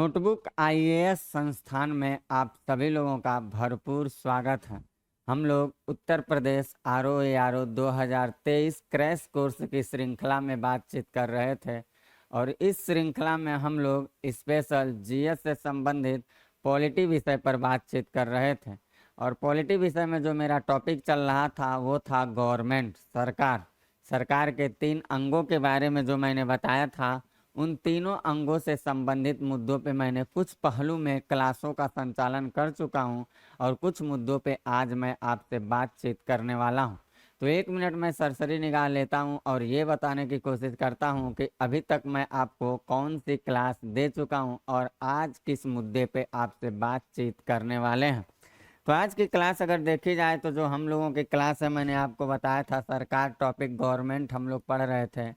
Notebook IAS संस्थान में आप सभी लोगों का भरपूर स्वागत है। हम लोग Uttar Pradesh RO 2023 crash course की श्रृंखला में बातचीत कर रहे थे और इस श्रृंखला में हम लोग स्पेशल जीएस से संबंधित पॉलिटी विषय पर बातचीत कर रहे थे। और पॉलिटी विषय में जो मेरा टॉपिक चल रहा था वो था गवर्नमेंट, सरकार के 3 अंगों के बारे में जो मैंने बताया था। उन तीनों अंगों से संबंधित मुद्दों पे मैंने कुछ पहलू में क्लासों का संचालन कर चुका हूं और कुछ मुद्दों पे आज मैं आपसे बातचीत करने वाला हूं। तो 1 मिनट में सरसरी निगाह लेता हूं और ये बताने की कोशिश करता हूं कि अभी तक मैं आपको कौन सी क्लास दे चुका हूं और आज किस मुद्दे पे आपसे बातचीत करने वाले हैं। तो आज की क्लास अगर देखी जाए तो जो हम लोगों की क्लास है, मैंने आपको बताया था सरकार टॉपिक गवर्नमेंट हम लोग पढ़ रहे थे।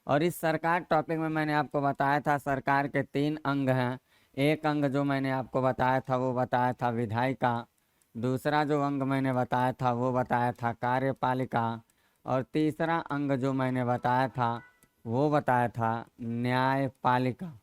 और इस सरकार टॉपिक में मैंने आपको बताया था सरकार के 3 अंग हैं। एक अंग जो मैंने आपको बताया था वो बताया था विधायिका, दूसरा जो अंग मैंने बताया था वो बताया था कार्यपालिका और तीसरा अंग जो मैंने बताया था वो बताया था न्यायपालिका।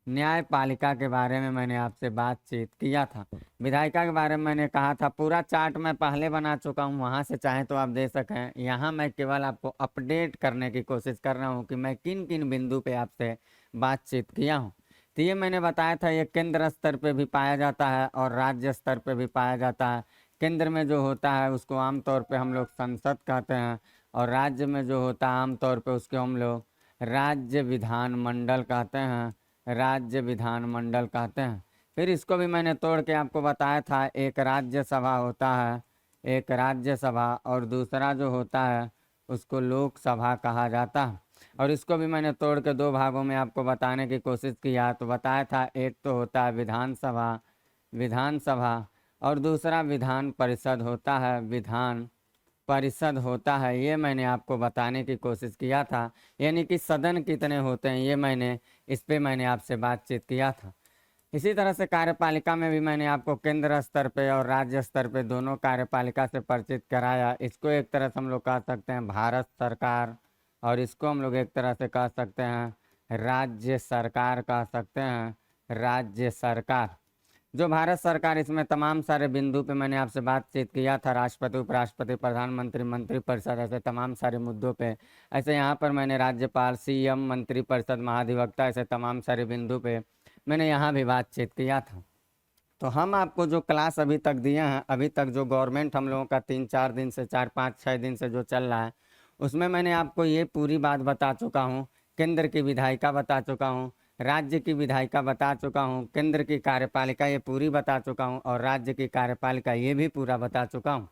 न्यायपालिका के बारे में मैंने आपसे बातचीत किया था। विधायिका के बारे में मैंने कहा था पूरा चार्ट मैं पहले बना चुका हूं, वहां से चाहे तो आप दे सकें। यहां मैं केवल आपको अपडेट करने की कोशिश कर रहा हूं कि मैं किन किन बिंदु पे आपसे बातचीत किया हूं। तो ये मैंने बताया था ये केंद्र स्तर पे भी पाया जाता है और राज्य स्तर पे भी पाया जाता है। केंद्र में जो होता है उसको आमतौर पर हम लोग संसद कहते हैं और राज्य में जो होता है आमतौर पर उसको हम लोग राज्य विधानमंडल कहते हैं, राज्य विधानमंडल कहते हैं। फिर इसको भी मैंने तोड़ के आपको बताया था, एक राज्यसभा होता है, एक राज्यसभा और दूसरा जो होता है उसको लोकसभा कहा जाता है। और इसको भी मैंने तोड़ के 2 भागों में आपको बताने की कोशिश किया। तो बताया था एक तो होता है विधानसभा और दूसरा विधान परिषद होता है, विधान परिषद होता है। ये मैंने आपको बताने की कोशिश किया था, यानी कि सदन कितने होते हैं ये मैंने इस पे मैंने आपसे बातचीत किया था। इसी तरह से कार्यपालिका में भी मैंने आपको केंद्र स्तर पे और राज्य स्तर पे दोनों कार्यपालिका से परिचित कराया। इसको एक तरह से हम लोग कह सकते हैं भारत सरकार और इसको हम लोग एक तरह से कह सकते हैं राज्य सरकार कह सकते हैं, राज्य सरकार। जो भारत सरकार, इसमें तमाम सारे बिंदु पे मैंने आपसे बातचीत किया था, राष्ट्रपति, उपराष्ट्रपति, प्रधानमंत्री, मंत्रिपरिषद, ऐसे तमाम सारे मुद्दों पे। ऐसे यहाँ पर मैंने राज्यपाल, सीएम, मंत्रिपरिषद, महाधिवक्ता, ऐसे तमाम सारे बिंदु पे मैंने यहाँ भी बातचीत किया था। तो हम आपको जो क्लास अभी तक दिए हैं, अभी तक जो गवर्नमेंट हम लोगों का 3-4 दिन से 4-5-6 दिन से जो चल रहा है उसमें मैंने आपको ये पूरी बात बता चुका हूँ। केंद्र की विधायिका बता चुका हूँ, राज्य की विधायिका बता चुका हूँ, केंद्र की कार्यपालिका ये पूरी बता चुका हूँ और राज्य की कार्यपालिका ये भी पूरा बता चुका हूँ।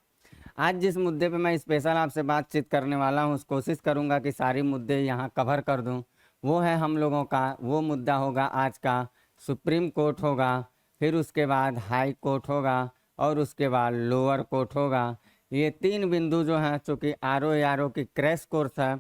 आज जिस मुद्दे पे मैं स्पेशल आपसे बातचीत करने वाला हूँ, कोशिश करूँगा कि सारी मुद्दे यहाँ कवर कर दूँ। वो है हम लोगों का वो मुद्दा होगा आज का सुप्रीम कोर्ट होगा, फिर उसके बाद हाई कोर्ट होगा और उसके बाद लोअर कोर्ट होगा। ये 3 बिंदु जो हैं, चूँकि आरओ की क्रैश कोर्स है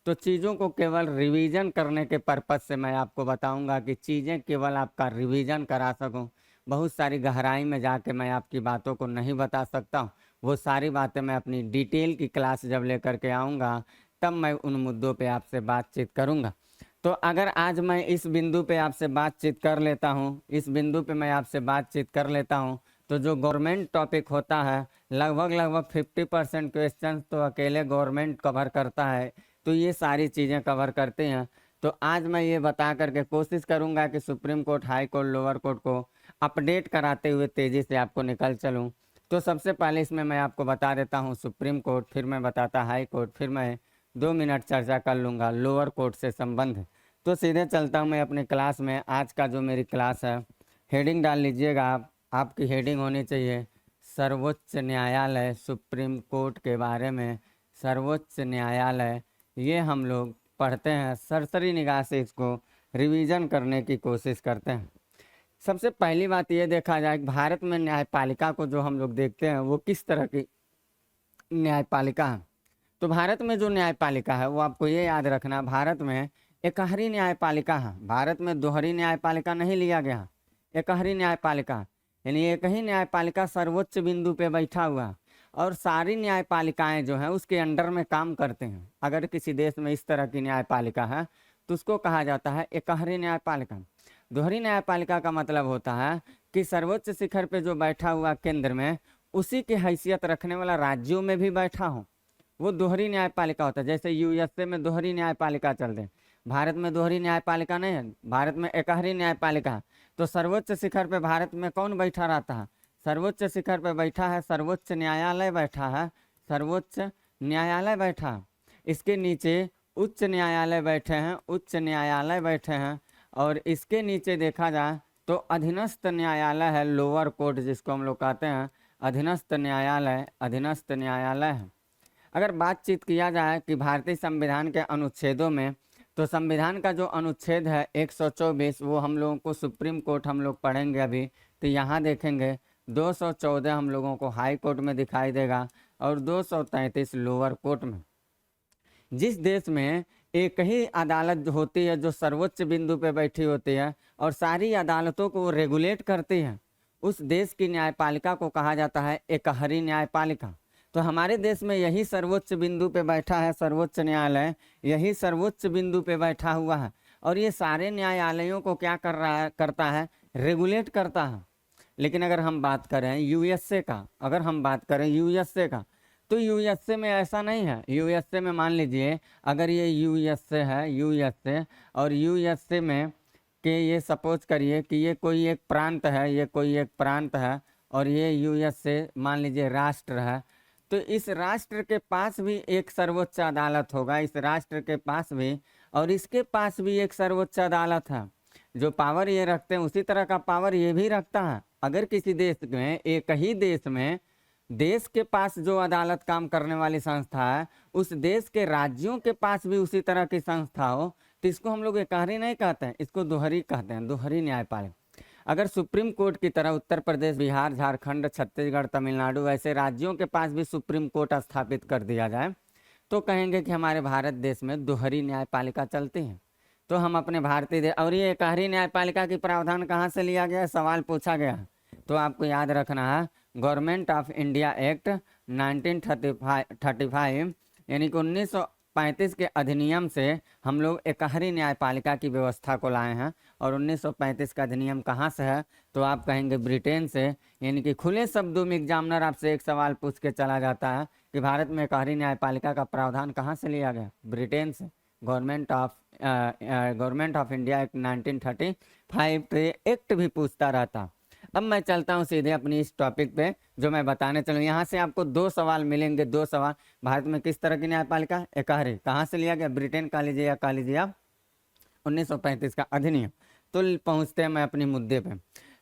तो चीज़ों को केवल रिवीजन करने के पर्पज़ से मैं आपको बताऊंगा कि चीज़ें केवल आपका रिवीजन करा सकूं। बहुत सारी गहराई में जाके मैं आपकी बातों को नहीं बता सकता हूं। वो सारी बातें मैं अपनी डिटेल की क्लास जब लेकर के आऊँगा तब मैं उन मुद्दों पे आपसे बातचीत करूँगा। तो अगर आज मैं इस बिंदु पे आपसे बातचीत कर लेता हूँ, इस बिंदु पे मैं आपसे बातचीत कर लेता हूँ, तो जो गवर्नमेंट टॉपिक होता है लगभग 50% क्वेश्चन तो अकेले गवर्नमेंट कवर करता है। तो ये सारी चीज़ें कवर करते हैं। तो आज मैं ये बता करके कोशिश करूंगा कि supreme court, high court, lower court को अपडेट कराते हुए तेज़ी से आपको निकल चलूं। तो सबसे पहले इसमें मैं आपको बता देता हूं सुप्रीम कोर्ट, फिर मैं बताता हाई कोर्ट, फिर मैं 2 मिनट चर्चा कर लूँगा लोअर कोर्ट से संबंध। तो सीधे चलता हूँ मैं अपनी क्लास में। आज का जो मेरी क्लास है, हेडिंग डाल लीजिएगा आप, आपकी हेडिंग होनी चाहिए सर्वोच्च न्यायालय, सुप्रीम कोर्ट के बारे में। सर्वोच्च न्यायालय ये हम लोग पढ़ते हैं, सरसरी निगाह से इसको रिवीजन करने की कोशिश करते हैं। सबसे पहली बात ये देखा जाए भारत में न्यायपालिका को जो हम लोग देखते हैं वो किस तरह की न्यायपालिका है। तो भारत में जो न्यायपालिका है वो आपको ये याद रखना, भारत में एकहरी न्यायपालिका है। भारत में दोहरी न्यायपालिका नहीं लिया गया, एकहरी न्यायपालिका, यानी एक ही न्यायपालिका सर्वोच्च बिंदु पे बैठा हुआ और सारी न्यायपालिकाएं जो हैं उसके अंडर में काम करते हैं। अगर किसी देश में इस तरह की न्यायपालिका है तो उसको कहा जाता है एकहरी न्यायपालिका। दोहरी न्यायपालिका का मतलब होता है कि सर्वोच्च शिखर पे जो बैठा हुआ केंद्र में, उसी की हैसियत रखने वाला राज्यों में भी बैठा हो, वो दोहरी न्यायपालिका होता है। जैसे यूएसए में दोहरी न्यायपालिका चलते हैं, भारत में दोहरी न्यायपालिका नहीं है, भारत में एकहरी न्यायपालिका है। तो सर्वोच्च शिखर पे भारत में कौन बैठा रहता है? सर्वोच्च शिखर पे बैठा है सर्वोच्च न्यायालय बैठा है, सर्वोच्च न्यायालय बैठा है। इसके नीचे उच्च न्यायालय बैठे हैं, उच्च न्यायालय बैठे हैं। और इसके नीचे देखा जाए तो अधीनस्थ न्यायालय है, लोअर कोर्ट जिसको हम लोग कहते हैं, अधीनस्थ न्यायालय, अधीनस्थ न्यायालय है। अगर बातचीत किया जाए कि भारतीय संविधान के अनुच्छेदों में, तो संविधान का जो अनुच्छेद है 124, वो हम लोगों को सुप्रीम कोर्ट हम लोग पढ़ेंगे अभी, तो यहाँ देखेंगे 214 हम लोगों को हाई कोर्ट में दिखाई देगा और 233 लोअर कोर्ट में। जिस देश में एक ही अदालत होती है जो सर्वोच्च बिंदु पे बैठी होती है और सारी अदालतों को रेगुलेट करती है, उस देश की न्यायपालिका को कहा जाता है एकहरी न्यायपालिका। तो हमारे देश में यही सर्वोच्च बिंदु पे बैठा है सर्वोच्च न्यायालय, यही सर्वोच्च बिंदु पे बैठा हुआ है और ये सारे न्यायालयों को क्या करता है, रेगुलेट करता है। लेकिन अगर हम बात करें यूएसए का, अगर हम बात करें यूएसए का, तो यूएसए में ऐसा नहीं है। यूएसए में मान लीजिए अगर ये यूएसए है, यूएसए, और यूएसए में कि ये सपोज करिए कि ये कोई एक प्रांत है, ये कोई एक प्रांत है और ये यूएसए मान लीजिए राष्ट्र है, तो इस राष्ट्र के पास भी एक सर्वोच्च अदालत होगा, इस राष्ट्र के पास भी, और इसके पास भी एक सर्वोच्च अदालत है। जो पावर ये रखते हैं उसी तरह का पावर ये भी रखता है। अगर किसी देश में, एक ही देश में, देश के पास जो अदालत काम करने वाली संस्था है, उस देश के राज्यों के पास भी उसी तरह की संस्था हो, तो इसको हम लोग एकहरी नहीं कहते हैं, इसको दोहरी कहते हैं, दोहरी न्यायपालिका। अगर सुप्रीम कोर्ट की तरह उत्तर प्रदेश, बिहार, झारखंड, छत्तीसगढ़, तमिलनाडु ऐसे राज्यों के पास भी सुप्रीम कोर्ट स्थापित कर दिया जाए, तो कहेंगे कि हमारे भारत देश में दोहरी न्यायपालिका चलती है। तो हम अपने भारतीय देश, और ये एकहरी न्यायपालिका की प्रावधान कहाँ से लिया गया है, सवाल पूछा गया है, तो आपको याद रखना है गवर्नमेंट ऑफ इंडिया एक्ट 1935 यानी कि 1935 के अधिनियम से हम लोग एकहरी न्यायपालिका की व्यवस्था को लाए हैं। और 1935 का अधिनियम कहाँ से है, तो आप कहेंगे ब्रिटेन से। यानी कि खुले शब्दों में एग्जामिनर आपसे एक सवाल पूछ के चला जाता है कि भारत में एकहरी न्यायपालिका का प्रावधान कहाँ से लिया गया, ब्रिटेन से। गवर्नमेंट ऑफ इंडिया एक्ट 1935 तो ये एक्ट भी पूछता रहता। अब मैं चलता हूँ सीधे अपनी इस टॉपिक पे जो मैं बताने चलूँ। यहाँ से आपको 2 सवाल मिलेंगे, 2 सवाल। भारत में किस तरह की न्यायपालिका, एकहरी, कहाँ से लिया गया, ब्रिटेन का लीजिए या का लीजिए आप 1935 का अधिनियम। तो पहुँचते हैं मैं अपने मुद्दे पे।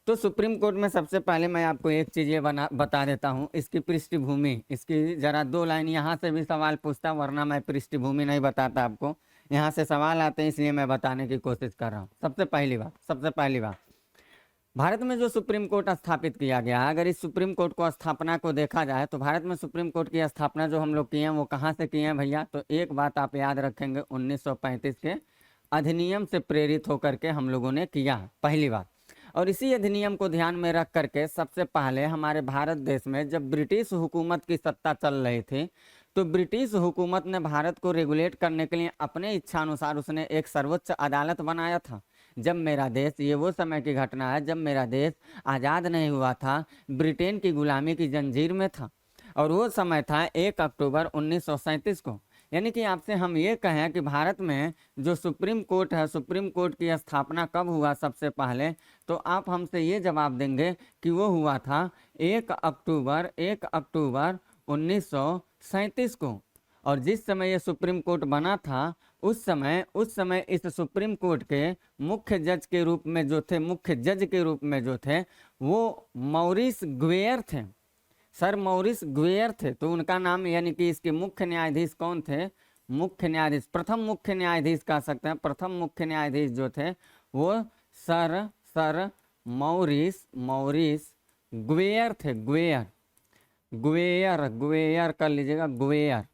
तो सुप्रीम कोर्ट में सबसे पहले मैं आपको एक चीज़ ये बता देता हूँ, इसकी पृष्ठभूमि, इसकी ज़रा 2 लाइन यहाँ से भी सवाल पूछता, वरना मैं पृष्ठभूमि नहीं बताता आपको। यहाँ से सवाल आते हैं इसलिए मैं बताने की कोशिश कर रहा हूँ। सबसे पहली बात, भारत में जो सुप्रीम कोर्ट स्थापित किया गया है, अगर इस सुप्रीम कोर्ट को स्थापना को देखा जाए तो भारत में सुप्रीम कोर्ट की स्थापना जो हम लोग किए हैं वो कहाँ से किए हैं भैया, तो एक बात आप याद रखेंगे, 1935 के अधिनियम से प्रेरित होकर के हम लोगों ने किया, पहली बात। और इसी अधिनियम को ध्यान में रख करके सबसे पहले हमारे भारत देश में जब ब्रिटिश हुकूमत की सत्ता चल रही थी, तो ब्रिटिश हुकूमत ने भारत को रेगुलेट करने के लिए अपने इच्छानुसार उसने एक सर्वोच्च अदालत बनाया था। जब मेरा देश, ये वो समय की घटना है जब मेरा देश आज़ाद नहीं हुआ था, ब्रिटेन की गुलामी की जंजीर में था, और वो समय था 1 अक्टूबर 1937 को। यानी कि आपसे हम ये कहें कि भारत में जो सुप्रीम कोर्ट है, सुप्रीम कोर्ट की स्थापना कब हुआ सबसे पहले, तो आप हमसे ये जवाब देंगे कि वो हुआ था 1 अक्टूबर 1937 को। और जिस समय ये सुप्रीम कोर्ट बना था उस समय इस सुप्रीम कोर्ट के मुख्य जज के रूप में जो थे वो मॉरिस ग्वेयर थे, सर मॉरिस ग्वेयर थे। तो उनका नाम, यानी कि इसके मुख्य न्यायाधीश कौन थे, प्रथम मुख्य न्यायाधीश कह सकते हैं, प्रथम मुख्य न्यायाधीश जो थे वो सर मॉरिस ग्वेयर थे, ग्वेयर कर लीजिएगा, ग्वेयर।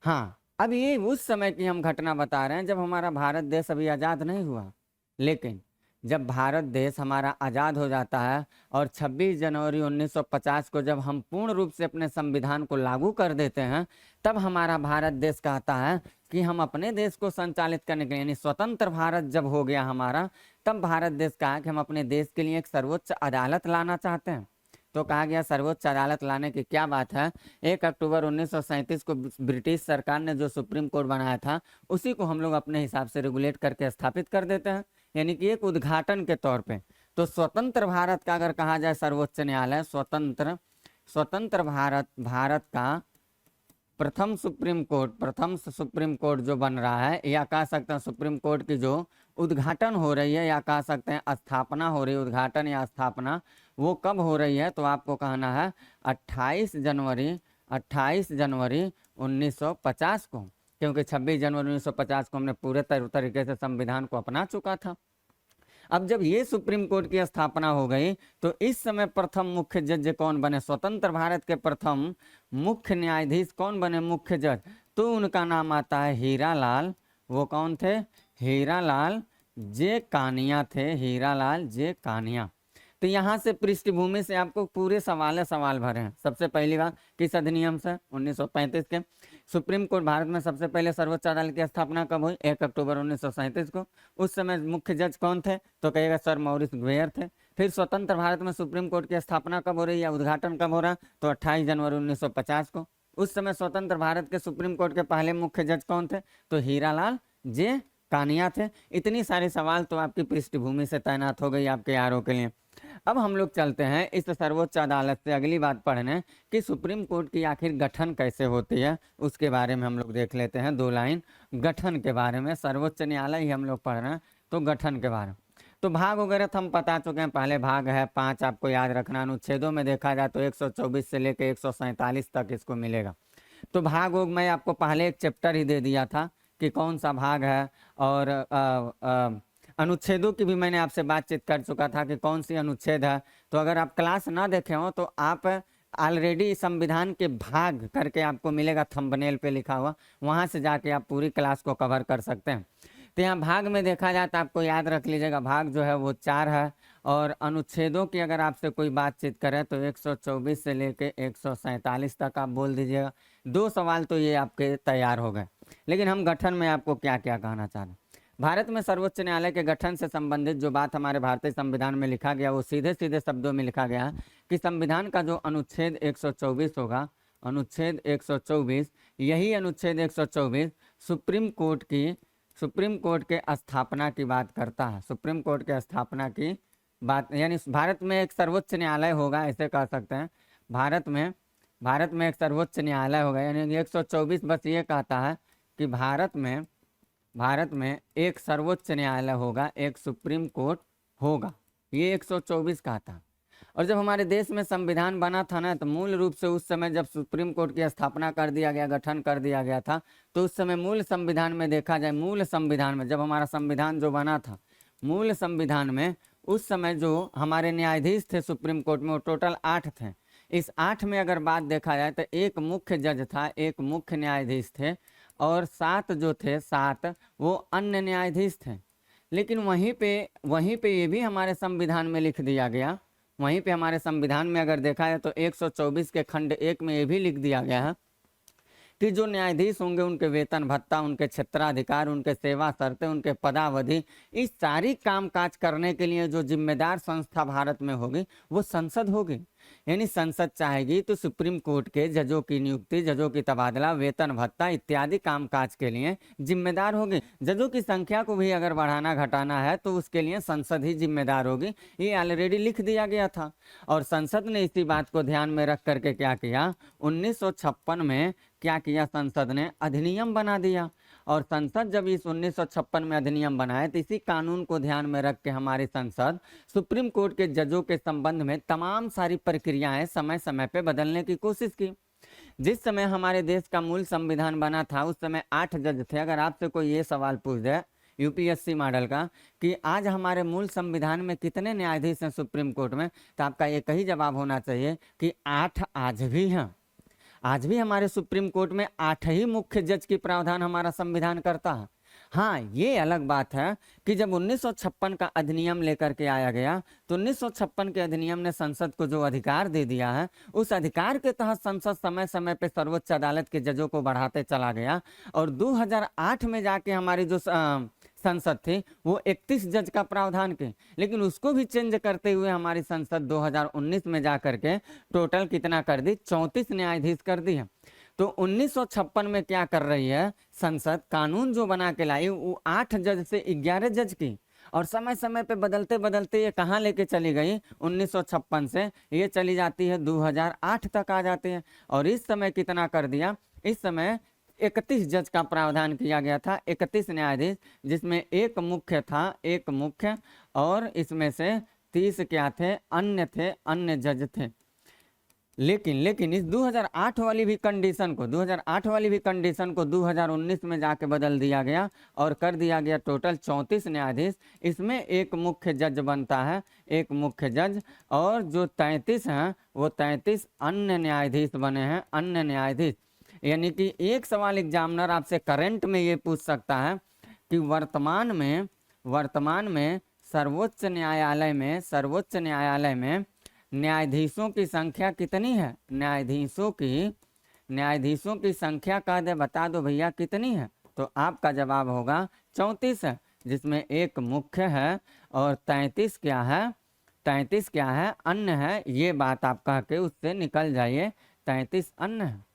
हाँ, अब ये उस समय की हम घटना बता रहे हैं जब हमारा भारत देश अभी आज़ाद नहीं हुआ। लेकिन जब भारत देश हमारा आज़ाद हो जाता है और 26 जनवरी 1950 को जब हम पूर्ण रूप से अपने संविधान को लागू कर देते हैं, तब हमारा भारत देश कहता है कि हम अपने देश को संचालित करने के लिए, यानी स्वतंत्र भारत जब हो गया हमारा, तब भारत देश कहा कि हम अपने देश के लिए एक सर्वोच्च अदालत लाना चाहते हैं। तो कहा गया सर्वोच्च अदालत लाने की क्या बात है, 1 अक्टूबर 1937 को ब्रिटिश सरकार ने जो सुप्रीम कोर्ट बनाया था उसी को हम लोग अपने हिसाब से रेगुलेट करके स्थापित कर देते हैं, यानी कि एक उद्घाटन के तौर पे। तो स्वतंत्र भारत का अगर कहा जाए सर्वोच्च न्यायालय, स्वतंत्र भारत का प्रथम सुप्रीम कोर्ट जो बन रहा है, या कह सकते हैं सुप्रीम कोर्ट की जो उद्घाटन हो रही है, या कह सकते हैं स्थापना हो रही है, उद्घाटन या स्थापना, वो कब हो रही है, तो आपको कहना है 28 जनवरी 1950 को, क्योंकि 26 जनवरी 1950 को हमने पूरे तरीके से संविधान को अपना चुका था। अब जब ये सुप्रीम कोर्ट की स्थापना हो गई तो इस समय प्रथम मुख्य जज कौन बने, स्वतंत्र भारत के प्रथम मुख्य न्यायाधीश कौन बने, मुख्य जज, तो उनका नाम आता है हीरालाल। वो कौन थे, हीरालाल जे कानिया थे, हीरालाल जे कानिया। तो यहाँ से पृष्ठभूमि से आपको पूरे सवाल भरे हैं। सबसे पहली बात, किस अधिनियम से, 1935 के। सुप्रीम कोर्ट भारत में सबसे पहले सर्वोच्च अदालत की स्थापना कब हुई, 1 अक्टूबर 1937 को। उस समय मुख्य जज कौन थे, तो कहिएगा सर मॉरिस ग्वेयर थे। फिर स्वतंत्र भारत में सुप्रीम कोर्ट की स्थापना कब हो रही है, उद्घाटन कब हो रहा है, तो 28 जनवरी 1950 को। उस समय स्वतंत्र भारत के सुप्रीम कोर्ट के पहले मुख्य जज कौन थे, तो हीरालाल जे कानिया थे। इतनी सारे सवाल तो आपकी पृष्ठभूमि से तैनात हो गई आपके यारों के लिए। अब हम लोग चलते हैं इस सर्वोच्च अदालत से अगली बात पढ़ने कि सुप्रीम कोर्ट की आखिर गठन कैसे होती है, उसके बारे में हम लोग देख लेते हैं। 2 लाइन गठन के बारे में, सर्वोच्च न्यायालय ही हम लोग पढ़ रहे हैं तो गठन के बारे में। तो भाग वगैरह तो हम बता चुके हैं, पहले भाग है 5, आपको याद रखना। अनुच्छेदों में देखा जाए तो 124 से लेकर 147 तक इसको मिलेगा। तो भाग होग मैं आपको पहले एक चैप्टर ही दे दिया था कि कौन सा भाग है, और अनुच्छेदों की भी मैंने आपसे बातचीत कर चुका था कि कौन सी अनुच्छेद है। तो अगर आप क्लास ना देखे हो तो आप ऑलरेडी संविधान के भाग करके आपको मिलेगा, थंबनेल पे लिखा हुआ, वहाँ से जाके आप पूरी क्लास को कवर कर सकते हैं। तो यहाँ भाग में देखा जाए तो आपको याद रख लीजिएगा, भाग जो है वो 4 है। और अनुच्छेदों की अगर आपसे कोई बातचीत करे तो 124 से लेके 147 तक आप बोल दीजिएगा। 2 सवाल तो ये आपके तैयार हो गए। लेकिन हम गठन में आपको क्या क्या कहना चाह रहे हैं। भारत में सर्वोच्च न्यायालय के गठन से संबंधित जो बात हमारे भारतीय संविधान में लिखा गया, वो सीधे सीधे शब्दों में लिखा गया कि संविधान का जो अनुच्छेद 124 होगा, अनुच्छेद 124, यही अनुच्छेद 124 सुप्रीम कोर्ट के स्थापना की बात करता है। सुप्रीम कोर्ट के स्थापना की बात, यानी भारत में एक सर्वोच्च न्यायालय होगा, ऐसे कह सकते हैं। भारत में एक सर्वोच्च न्यायालय होगा, यानी 124 बस ये कहता है कि भारत में एक सर्वोच्च न्यायालय होगा, एक सुप्रीम कोर्ट होगा, ये 124 कहता है। और जब हमारे देश में संविधान बना था ना, तो मूल रूप से उस समय जब सुप्रीम कोर्ट की स्थापना कर दिया गया, गठन कर दिया गया था, तो उस समय मूल संविधान में देखा जाए, मूल संविधान में जब हमारा संविधान जो बना था, मूल संविधान में उस समय जो हमारे न्यायाधीश थे सुप्रीम कोर्ट में, वो टोटल 8 थे। इस 8 में अगर बात देखा जाए तो एक मुख्य जज था, एक मुख्य न्यायाधीश थे, और 7 जो थे, 7 वो अन्य न्यायाधीश थे। लेकिन वहीं पे ये भी हमारे संविधान में लिख दिया गया, वहीं पे हमारे संविधान में अगर देखा जाए तो 124 के खंड 1 में ये भी लिख दिया गया है कि जो न्यायाधीश होंगे उनके वेतन भत्ता, उनके क्षेत्राधिकार, उनके सेवा शर्तें, उनके पदावधि, इस सारी कामकाज करने के लिए जो जिम्मेदार संस्था भारत में होगी वो संसद होगी। यानी संसद चाहेगी तो सुप्रीम कोर्ट के जजों की नियुक्ति, जजों की तबादला, वेतन भत्ता इत्यादि कामकाज के लिए जिम्मेदार होगी। जजों की संख्या को भी अगर बढ़ाना घटाना है तो उसके लिए संसद ही जिम्मेदार होगी, ये ऑलरेडी लिख दिया गया था। और संसद ने इसी बात को ध्यान में रख करके क्या किया, 1956 में क्या किया, संसद ने अधिनियम बना दिया। और संसद जब इस 1956 में अधिनियम बनाए तो इसी कानून को ध्यान में रख के हमारी संसद सुप्रीम कोर्ट के जजों के संबंध में तमाम सारी प्रक्रियाएं समय समय पे बदलने की कोशिश की। जिस समय हमारे देश का मूल संविधान बना था उस समय 8 जज थे। अगर आपसे कोई ये सवाल पूछ दे यूपीएससी मॉडल का कि आज हमारे मूल संविधान में कितने न्यायाधीश हैं सुप्रीम कोर्ट में, तो आपका एक ही जवाब होना चाहिए कि 8 आज भी हैं। आज भी हमारे सुप्रीम कोर्ट में 8 ही मुख्य जज की प्रावधान हमारा संविधान करता है। हाँ, ये अलग बात है कि जब 1956 का अधिनियम लेकर के आया गया तो 1956 के अधिनियम ने संसद को जो अधिकार दे दिया है, उस अधिकार के तहत संसद समय समय पे सर्वोच्च अदालत के जजों को बढ़ाते चला गया। और 2008 में जाके हमारी जो संसद थी वो 31 जज का प्रावधान की, लेकिन उसको भी चेंज करते हुए हमारी संसद 2019 में जा करके टोटल कितना कर दी, 34 न्यायाधीश कर दी है। तो 1956 में क्या कर रही है संसद, कानून जो बना के लाई वो 8 जज से 11 जज की, और समय समय पे बदलते बदलते ये कहाँ लेके चली गई, 1956 से ये चली जाती है 2008 तक आ जाती है। और इस समय कितना कर दिया, इस समय 31 जज का प्रावधान किया गया था, 31 न्यायाधीश, जिसमें एक मुख्य था, एक मुख्य, और इसमें से 30 क्या थे, अन्य जज थे। लेकिन इस 2008 वाली भी कंडीशन को 2019 में जाके बदल दिया गया और कर दिया गया टोटल 34 न्यायाधीश। इसमें एक मुख्य जज बनता है, एक मुख्य जज, और जो 33 हैं वो 33 अन्य न्यायाधीश बने हैं, अन्य न्यायाधीश। यानी कि एक सवाल एग्जामिनर आपसे करंट में ये पूछ सकता है कि वर्तमान में सर्वोच्च न्यायालय में न्यायाधीशों की संख्या कितनी है, न्यायाधीशों की संख्या कह दे, बता दो भैया कितनी है, तो आपका जवाब होगा 34 है, जिसमें एक मुख्य है और 33 क्या है, अन्य है। ये बात आप कह के उससे निकल जाइए, 33 अन्य है।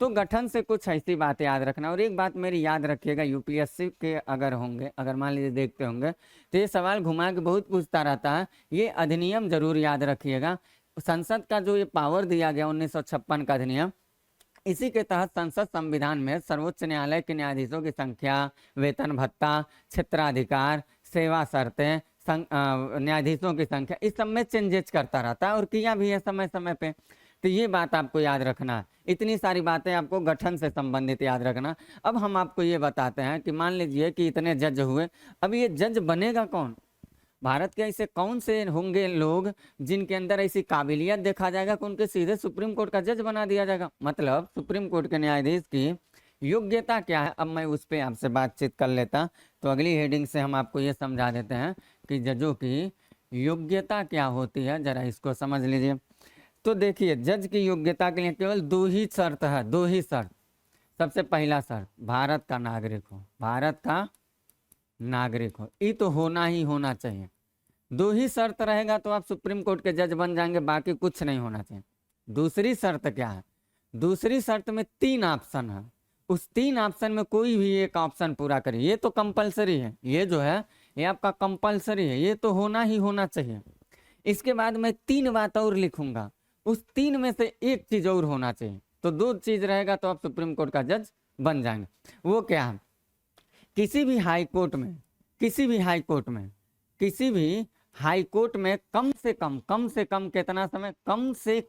तो गठन से कुछ ऐसी बातें याद रखना। और एक बात मेरी याद रखिएगा, यूपीएससी के अगर मान लीजिए देखते होंगे तो ये सवाल घुमा के बहुत पूछता रहता है, ये अधिनियम जरूर याद रखिएगा। संसद का जो ये पावर दिया गया 1956 का अधिनियम, इसी के तहत संसद संविधान में सर्वोच्च न्यायालय के न्यायाधीशों की संख्या, वेतन भत्ता, क्षेत्राधिकार, सेवा शर्तें, न्यायाधीशों की संख्या, इस सब में चेंजेस करता रहता है और किया भी है समय समय पे। तो ये बात आपको याद रखना है, इतनी सारी बातें आपको गठन से संबंधित याद रखना। अब हम आपको ये बताते हैं कि मान लीजिए कि इतने जज हुए, अब ये जज बनेगा कौन, भारत के ऐसे कौन से होंगे लोग जिनके अंदर ऐसी काबिलियत देखा जाएगा कि उनके सीधे सुप्रीम कोर्ट का जज बना दिया जाएगा। मतलब सुप्रीम कोर्ट के न्यायाधीश की योग्यता क्या है, अब मैं उस पर आपसे बातचीत कर लेता। तो अगली हेडिंग से हम आपको ये समझा देते हैं कि जजों की योग्यता क्या होती है, जरा इसको समझ लीजिए। तो देखिए, जज की योग्यता के लिए केवल 2 ही शर्त है, 2 ही शर्त। सबसे पहला शर्त, भारत का नागरिक हो, ये तो होना ही होना चाहिए। 2 ही शर्त रहेगा तो आप सुप्रीम कोर्ट के जज बन जाएंगे, बाकी कुछ नहीं होना चाहिए। दूसरी शर्त क्या है, दूसरी शर्त में 3 ऑप्शन है, उस 3 ऑप्शन में कोई भी एक ऑप्शन पूरा करिए। ये तो कंपलसरी है, ये जो है ये आपका कंपलसरी है, ये तो होना ही होना चाहिए। इसके बाद मैं 3 बात और लिखूंगा, उस 3 में से एक चीज और होना चाहिए, तो 2 चीज रहेगा तो आप सुप्रीम कोर्ट का जज बन जाएंगे। वो क्या है, किसी भी हाई कोर्ट में कम से कम कितना समय, कम से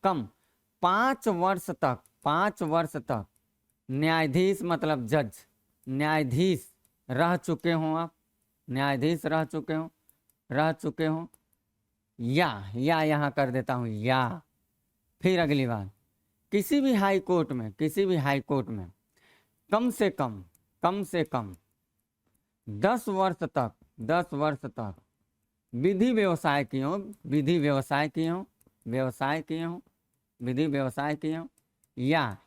कम 5 वर्ष तक न्यायाधीश, मतलब जज, न्यायाधीश रह चुके हों, आप न्यायाधीश रह चुके हों, या यहाँ कर देता हूं, या फिर अगली बात, किसी भी हाई कोर्ट में कम से कम 10 वर्ष तक विधि व्यवसाय किए हों, या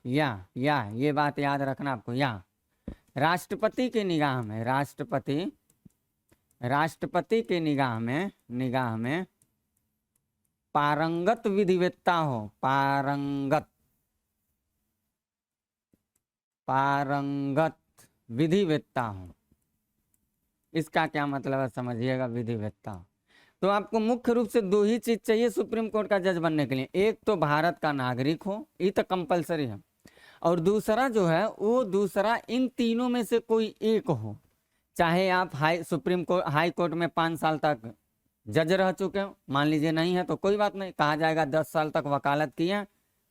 ये बात याद रखना आपको, या राष्ट्रपति की निगाह के निगाह में पारंगत विधिवेत्ता हो, पारंगत विधिवेत्ता हो। इसका क्या मतलब है समझिएगा, विधिवेत्ता हो। तो आपको मुख्य रूप से 2 ही चीज चाहिए सुप्रीम कोर्ट का जज बनने के लिए, एक तो भारत का नागरिक हो, ये तो कंपलसरी है, और दूसरा जो है वो दूसरा इन तीनों में से कोई एक हो। चाहे आप हाई कोर्ट में 5 साल तक जज रह चुके हो, मान लीजिए नहीं है तो कोई बात नहीं, कहा जाएगा 10 साल तक वकालत किए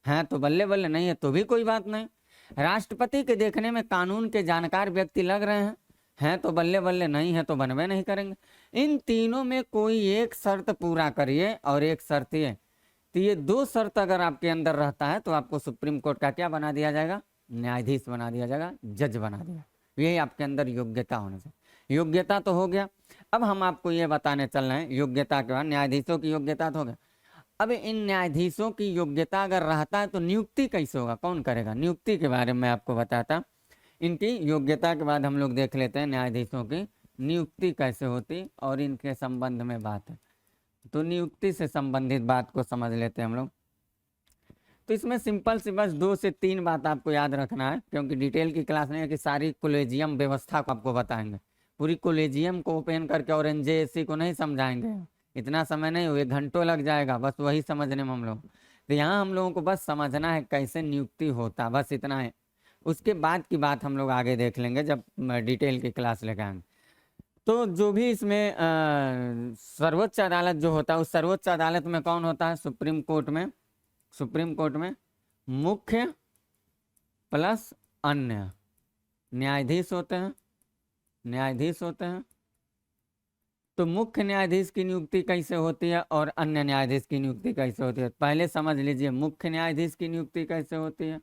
हैं तो बल्ले बल्ले, नहीं है तो भी कोई बात नहीं। राष्ट्रपति के देखने में कानून के जानकार व्यक्ति लग रहे हैं तो बल्ले बल्ले, नहीं है तो बनवे नहीं करेंगे। इन तीनों में कोई एक शर्त पूरा करिए, और एक शर्त ये, तो ये 2 शर्त अगर आपके अंदर रहता है तो आपको सुप्रीम कोर्ट का क्या बना दिया जाएगा, न्यायाधीश बना दिया जाएगा, जज बना दिया। यही आपके अंदर योग्यता होना चाहिए। योग्यता तो हो गया। अब हम आपको ये बताने चल रहे हैं योग्यता के बाद न्यायाधीशों की योग्यता तो हो गया। अब इन न्यायाधीशों की योग्यता अगर रहता है तो नियुक्ति कैसे होगा, कौन करेगा, नियुक्ति के बारे में आपको बताता। इनकी योग्यता के बाद हम लोग देख लेते हैं न्यायाधीशों की नियुक्ति कैसे होती और इनके संबंध में बात है। तो नियुक्ति से संबंधित बात को समझ लेते हैं हम लोग। तो इसमें सिंपल सी बस 2 से 3 बात आपको याद रखना है, क्योंकि डिटेल की क्लास नहीं है कि सारी कॉलेजियम व्यवस्था को आपको बताएंगे। पूरी कॉलेजियम को ओपन करके और एनजेएससी को नहीं समझाएंगे, इतना समय नहीं हुए, घंटों लग जाएगा बस वही समझने में हम लोग। तो यहाँ हम लोगों को बस समझना है कैसे नियुक्ति होता, बस इतना है। उसके बाद की बात हम लोग आगे देख लेंगे जब डिटेल की क्लास लेकर आएंगे। तो जो भी इसमें सर्वोच्च अदालत जो होता है, उस सर्वोच्च अदालत में कौन होता है, सुप्रीम कोर्ट में मुख्य प्लस अन्य न्यायाधीश होते हैं। तो मुख्य न्यायाधीश की नियुक्ति कैसे होती है और अन्य न्यायाधीश की नियुक्ति कैसे होती है, पहले समझ लीजिए मुख्य न्यायाधीश की नियुक्ति कैसे होती है।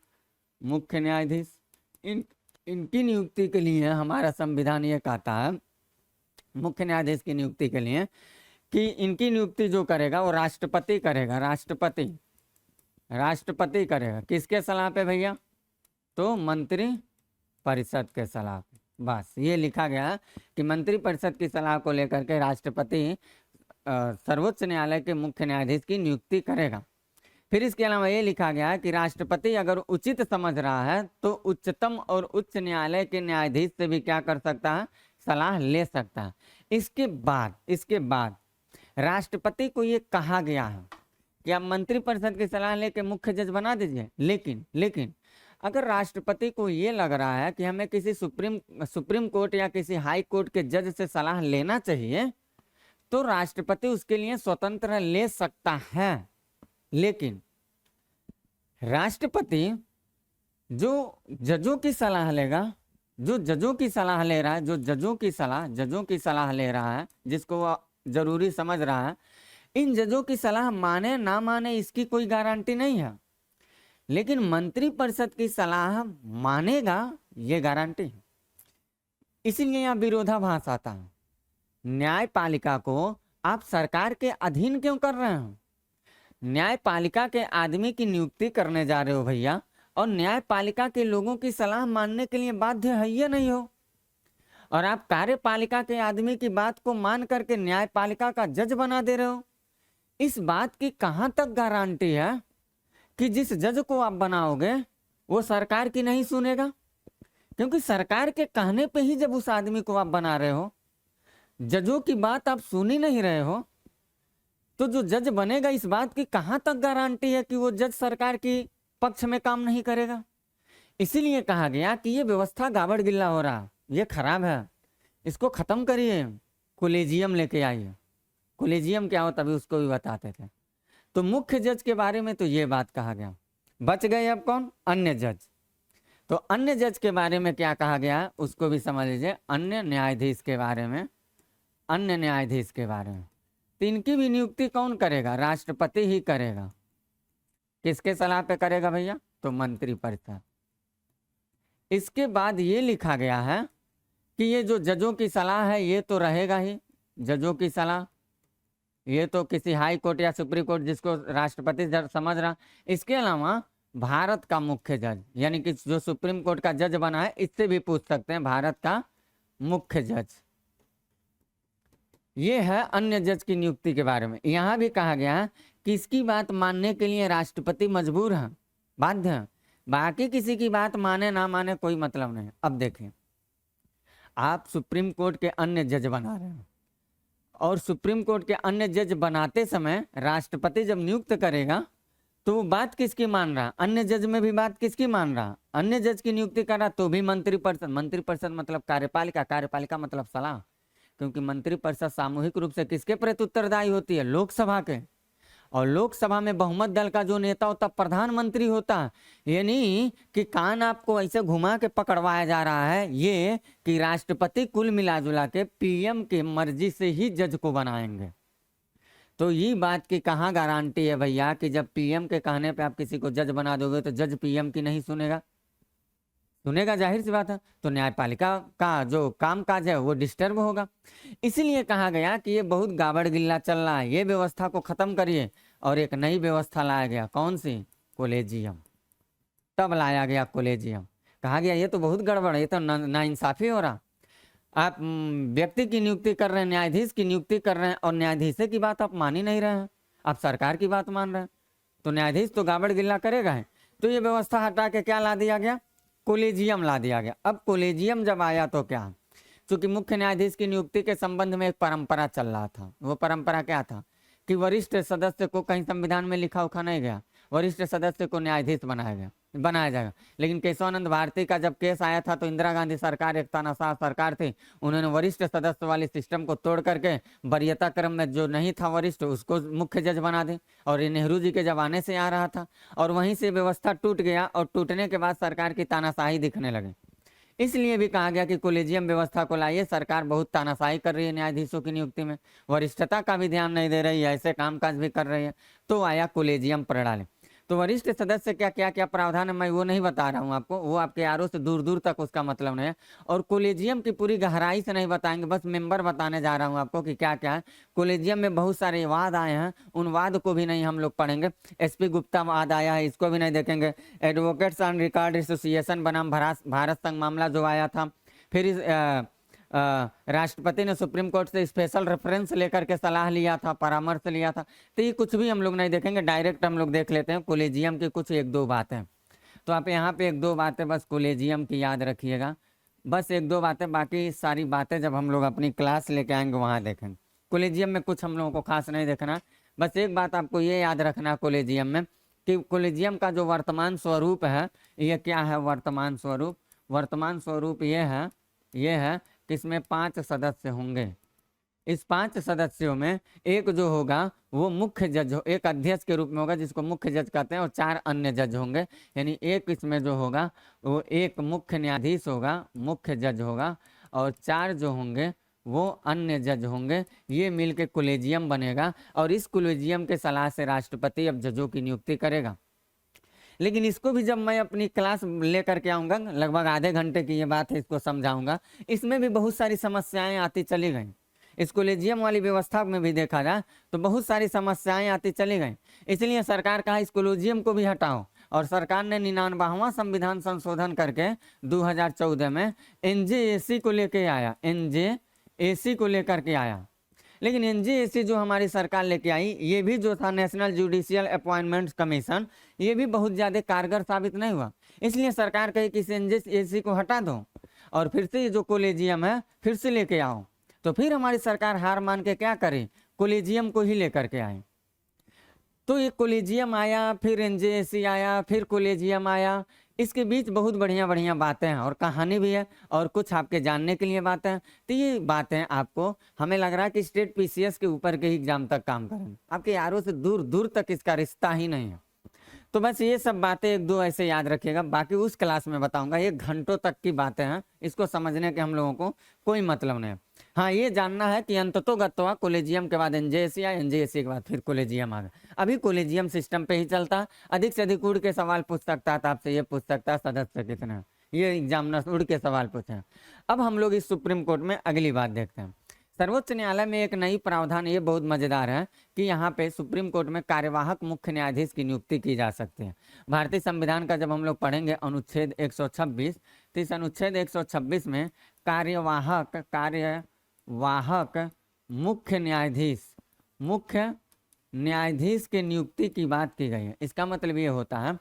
मुख्य न्यायाधीश इनकी नियुक्ति के लिए हमारा संविधान ये कहता है, मुख्य न्यायाधीश की नियुक्ति के लिए कि इनकी नियुक्ति जो करेगा वो राष्ट्रपति करेगा। राष्ट्रपति करेगा किसके सलाह पे भैया, तो मंत्री परिषद के सलाह पे। बस ये लिखा गया कि मंत्री परिषद की सलाह को लेकर के राष्ट्रपति सर्वोच्च न्यायालय के मुख्य न्यायाधीश की नियुक्ति करेगा। फिर इसके अलावा ये लिखा गया है कि राष्ट्रपति अगर उचित समझ रहा है तो उच्चतम और उच्च न्यायालय के न्यायाधीश से भी क्या कर सकता है, सलाह ले सकता है। इसके बाद राष्ट्रपति को ये कहा गया है कि आप मंत्रिपरिषद की सलाह लेके मुख्य जज बना दीजिए, लेकिन अगर राष्ट्रपति को ये लग रहा है कि हमें किसी सुप्रीम कोर्ट या किसी हाई कोर्ट के जज से सलाह लेना चाहिए तो राष्ट्रपति उसके लिए स्वतंत्र ले सकता है। लेकिन राष्ट्रपति जो जजों की सलाह लेगा, जो जजों की सलाह ले रहा है, जजों की सलाह ले रहा है, जिसको वो जरूरी समझ रहा है, इन जजों की सलाह माने ना माने इसकी कोई गारंटी नहीं है, लेकिन मंत्रिपरिषद की सलाह मानेगा ये गारंटी है। इसीलिए यहाँ विरोधाभास आता है। न्यायपालिका को आप सरकार के अधीन क्यों कर रहे हो, न्यायपालिका के आदमी की नियुक्ति करने जा रहे हो भैया, और न्यायपालिका के लोगों की सलाह मानने के लिए बाध्य है ये नहीं हो, और आप कार्यपालिका के आदमी की बात को मान करके न्यायपालिका का जज बना दे रहे हो। इस बात की कहां तक गारंटी है कि जिस जज को आप बनाओगे वो सरकार की नहीं सुनेगा, क्योंकि सरकार के कहने पे ही जब उस आदमी को आप बना रहे हो, जजों की बात आप सुन ही नहीं रहे हो, तो जो जज बनेगा इस बात की कहां तक गारंटी है कि वो जज सरकार की पक्ष में काम नहीं करेगा। इसीलिए कहा गया कि ये व्यवस्था गाबड़ गिल्ला हो रहा, ये खराब है, इसको खत्म करिए, कॉलेजियम लेके आइए। कॉलेजियम क्या होता अभी उसको भी बताते थे। तो मुख्य जज के बारे में तो ये बात कहा गया। बच गए अब कौन, अन्य जज। तो अन्य जज के बारे में क्या कहा गया उसको भी समझ लीजिए। अन्य न्यायाधीश के बारे में तो इनकी भी नियुक्ति कौन करेगा, राष्ट्रपति ही करेगा। किसके सलाह पे करेगा भैया, तो मंत्रिपरिषद। इसके बाद ये लिखा गया है कि ये जो जजों की सलाह है ये तो रहेगा ही, जजों की सलाह ये तो किसी हाई कोर्ट या सुप्रीम कोर्ट जिसको राष्ट्रपति समझ रहा। इसके अलावा भारत का मुख्य जज, यानी कि जो सुप्रीम कोर्ट का जज बना है, इससे भी पूछ सकते हैं भारत का मुख्य जज। ये है अन्य जज की नियुक्ति के बारे में। यहाँ भी कहा गया है कि इसकी बात मानने के लिए राष्ट्रपति मजबूर है, बाध्य है, बाकी किसी की बात माने ना माने कोई मतलब नहीं। अब देखें, आप सुप्रीम कोर्ट के अन्य जज बना रहे हैं, और सुप्रीम कोर्ट के अन्य जज बनाते समय राष्ट्रपति जब नियुक्त करेगा तो वो बात किसकी मान रहा, अन्य जज में भी बात किसकी मान रहा, अन्य जज की नियुक्ति कर रहा, तो भी मंत्रिपरिषद मतलब कार्यपालिका मतलब सलाह, क्योंकि मंत्रिपरिषद सामूहिक रूप से किसके प्रति उत्तरदायी होती है, लोकसभा के। और लोकसभा में बहुमत दल का जो नेता होता प्रधानमंत्री होता। यानी कि कान आपको ऐसे घुमा के पकड़वाया जा रहा है ये कि राष्ट्रपति कुल मिला जुला के पीएम के मर्जी से ही जज को बनाएंगे। तो ये बात की कहाँ गारंटी है भैया कि जब पीएम के कहने पे आप किसी को जज बना दोगे तो जज पीएम की नहीं सुनेगा। सुनेगा, जाहिर सी बात है, तो न्यायपालिका का जो कामकाज है वो डिस्टर्ब होगा। इसीलिए कहा गया कि ये बहुत गाबड़ गिल्ला चल रहा है, ये व्यवस्था को खत्म करिए, और एक नई व्यवस्था लाया गया। कौन सी? कोलेजियम। तब लाया गया कोलेजियम। कहा गया ये तो बहुत गड़बड़ है, ये तो नाइंसाफी हो रहा। आप व्यक्ति की नियुक्ति कर रहे हैं, न्यायाधीश की नियुक्ति कर रहे हैं, और न्यायाधीश की बात आप मान ही नहीं रहे हैं, आप सरकार की बात मान रहे हैं, तो न्यायाधीश तो गाबड़ गिल्ला करेगा है। तो ये व्यवस्था हटा के क्या ला दिया गया? कोलेजियम ला दिया गया। अब कोलेजियम जब आया तो क्या, चूंकि मुख्य न्यायाधीश की नियुक्ति के संबंध में एक परंपरा चल रहा था। वो परंपरा क्या था कि वरिष्ठ सदस्य को, कहीं संविधान में लिखा उखा नहीं गया, वरिष्ठ सदस्य को न्यायाधीश बनाया जाएगा। लेकिन केशवानंद भारती का जब केस आया था तो इंदिरा गांधी सरकार एक तानाशाह सरकार थी, उन्होंने वरिष्ठ सदस्य वाले सिस्टम को तोड़ करके वरीयता क्रम में जो नहीं था वरिष्ठ उसको मुख्य जज बना दे, और ये नेहरू जी के जमाने से आ रहा था, और वहीं से व्यवस्था टूट गया, और टूटने के बाद सरकार की तानाशाही दिखने लगे। इसलिए भी कहा गया कि कोलेजियम व्यवस्था को लाइए, सरकार बहुत तानाशाही कर रही है न्यायाधीशों की नियुक्ति में, वरिष्ठता का भी ध्यान नहीं दे रही है, ऐसे कामकाज भी कर रही है। तो आया कोलेजियम प्रणाली। तो वरिष्ठ सदस्य क्या क्या क्या प्रावधान है मैं वो नहीं बता रहा हूँ आपको, वो आपके आरों से दूर दूर तक उसका मतलब नहीं है, और कोलेजियम की पूरी गहराई से नहीं बताएंगे, बस मेंबर बताने जा रहा हूँ आपको कि क्या क्या है। कोलेजियम में बहुत सारे वाद आए हैं, उन वाद को भी नहीं हम लोग पढ़ेंगे। एसपी गुप्ता वाद आया है, इसको भी नहीं देखेंगे। एडवोकेट्स ऑन रिकॉर्ड एसोसिएशन बनाम भारत संघ मामला जो आया था, फिर इस राष्ट्रपति ने सुप्रीम कोर्ट से स्पेशल रेफरेंस लेकर के सलाह लिया था, परामर्श लिया था। तो ये कुछ भी हम लोग नहीं देखेंगे, डायरेक्ट हम लोग देख लेते हैं कोलेजियम की कुछ एक दो बातें। तो आप यहाँ पे एक दो बातें बस कोलेजियम की याद रखिएगा, बस एक दो बातें, बाकी सारी बातें जब हम लोग अपनी क्लास लेके आएंगे वहाँ देखेंगे। कोलेजियम में कुछ हम लोगों को खास नहीं देखना, बस एक बात आपको ये याद रखना कोलेजियम में कि कोलेजियम का जो वर्तमान स्वरूप है ये क्या है? वर्तमान स्वरूप ये है कि इसमें 5 सदस्य होंगे। इस 5 सदस्यों में एक जो होगा वो मुख्य जज हो, एक अध्यक्ष के रूप में होगा जिसको मुख्य जज कहते हैं, और 4 अन्य जज होंगे। यानी एक इसमें जो होगा वो एक मुख्य न्यायाधीश होगा, मुख्य जज होगा, और 4 जो होंगे वो अन्य जज होंगे। ये मिलके कोलेजियम बनेगा, और इस कोलेजियम के सलाह से राष्ट्रपति अब जजों की नियुक्ति करेगा। लेकिन इसको भी जब मैं अपनी क्लास लेकर के आऊँगा, लगभग आधे घंटे की ये बात है, इसको समझाऊंगा, इसमें भी बहुत सारी समस्याएं आती चली गई। इस कोलेजियम वाली व्यवस्था में भी देखा जाए तो बहुत सारी समस्याएं आती चली गई। इसलिए सरकार कहा इस कोलेजियम को भी हटाओ, और सरकार ने 99वां संविधान संशोधन करके 2014 में एनजेएसी को लेके आया, एनजेएसी को लेकर के आया। लेकिन एनजेएसी जो हमारी सरकार लेके आई, ये भी जो था नेशनल जुडिशियल अपॉइंटमेंट्स कमीशन, ये भी बहुत ज़्यादा कारगर साबित नहीं हुआ। इसलिए सरकार कही कि इस एनजेएसी को हटा दो और फिर से जो कोलेजियम है फिर से लेके आओ। तो फिर हमारी सरकार हार मान के क्या करे, कोलेजियम को ही लेकर के आए। तो ये कोलेजियम आया, फिर एनजेएसी आया, फिर कोलेजियम आया। इसके बीच बहुत बढ़िया बढ़िया बातें हैं और कहानी भी है, और कुछ आपके जानने के लिए बातें हैं। तो ये बातें आपको, हमें लग रहा है कि स्टेट पीसीएस के ऊपर के एग्जाम तक काम करेंगे, आपके यारों से दूर दूर तक इसका रिश्ता ही नहीं है। तो बस ये सब बातें एक दो ऐसे याद रखिएगा, बाकी उस क्लास में बताऊंगा। ये घंटों तक की बातें हैं, इसको समझने के हम लोगों को कोई मतलब नहीं है। हाँ, ये जानना है कि अंततोगत्वा कोलेजियम के बाद एनजेएसी या एनजेएसी के बाद फिर कोलेजियम आ गया। अभी कोलेजियम सिस्टम पे ही चलता है। अधिक से अधिक उड़ के सवाल पूछ सकता है, तो आपसे ये पूछ सकता है सदस्य कितने हैं, ये एग्जामिनर उड़ के सवाल पूछे। अब हम लोग इस सुप्रीम कोर्ट में अगली बात देखते हैं। सर्वोच्च न्यायालय में एक नई प्रावधान, ये बहुत मजेदार है कि यहाँ पे सुप्रीम कोर्ट में कार्यवाहक मुख्य न्यायाधीश की नियुक्ति की जा सकती है। भारतीय संविधान का जब हम लोग पढ़ेंगे अनुच्छेद 126, तो इस अनुच्छेद 126 में कार्यवाहक मुख्य न्यायाधीश की नियुक्ति की बात की गई है। इसका मतलब ये होता है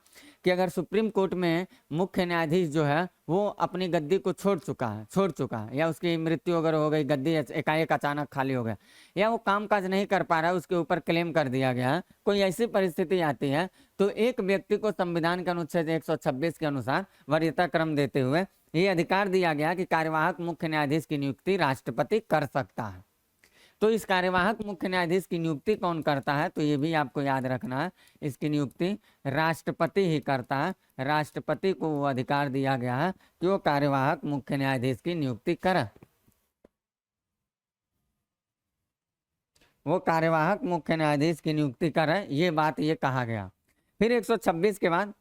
कि अगर सुप्रीम कोर्ट में मुख्य न्यायाधीश जो है वो अपनी गद्दी को छोड़ चुका है, या उसकी मृत्यु अगर हो गई, गद्दी एकाएक अचानक खाली हो गया, या वो कामकाज नहीं कर पा रहा है, उसके ऊपर क्लेम कर दिया गया है, कोई ऐसी परिस्थिति आती है, तो एक व्यक्ति को संविधान के अनुच्छेद 126 के अनुसार वरीयता क्रम देते हुए ये अधिकार दिया गया कि कार्यवाहक मुख्य न्यायाधीश की नियुक्ति राष्ट्रपति कर सकता है। तो इस कार्यवाहक मुख्य न्यायाधीश की नियुक्ति कौन करता है, तो ये भी आपको याद रखना है, इसकी नियुक्ति राष्ट्रपति ही करता है। राष्ट्रपति को वो अधिकार दिया गया है कि वो कार्यवाहक मुख्य न्यायाधीश की नियुक्ति करे, वो कार्यवाहक मुख्य न्यायाधीश की नियुक्ति करे, ये बात ये कहा गया। फिर 126 के बाद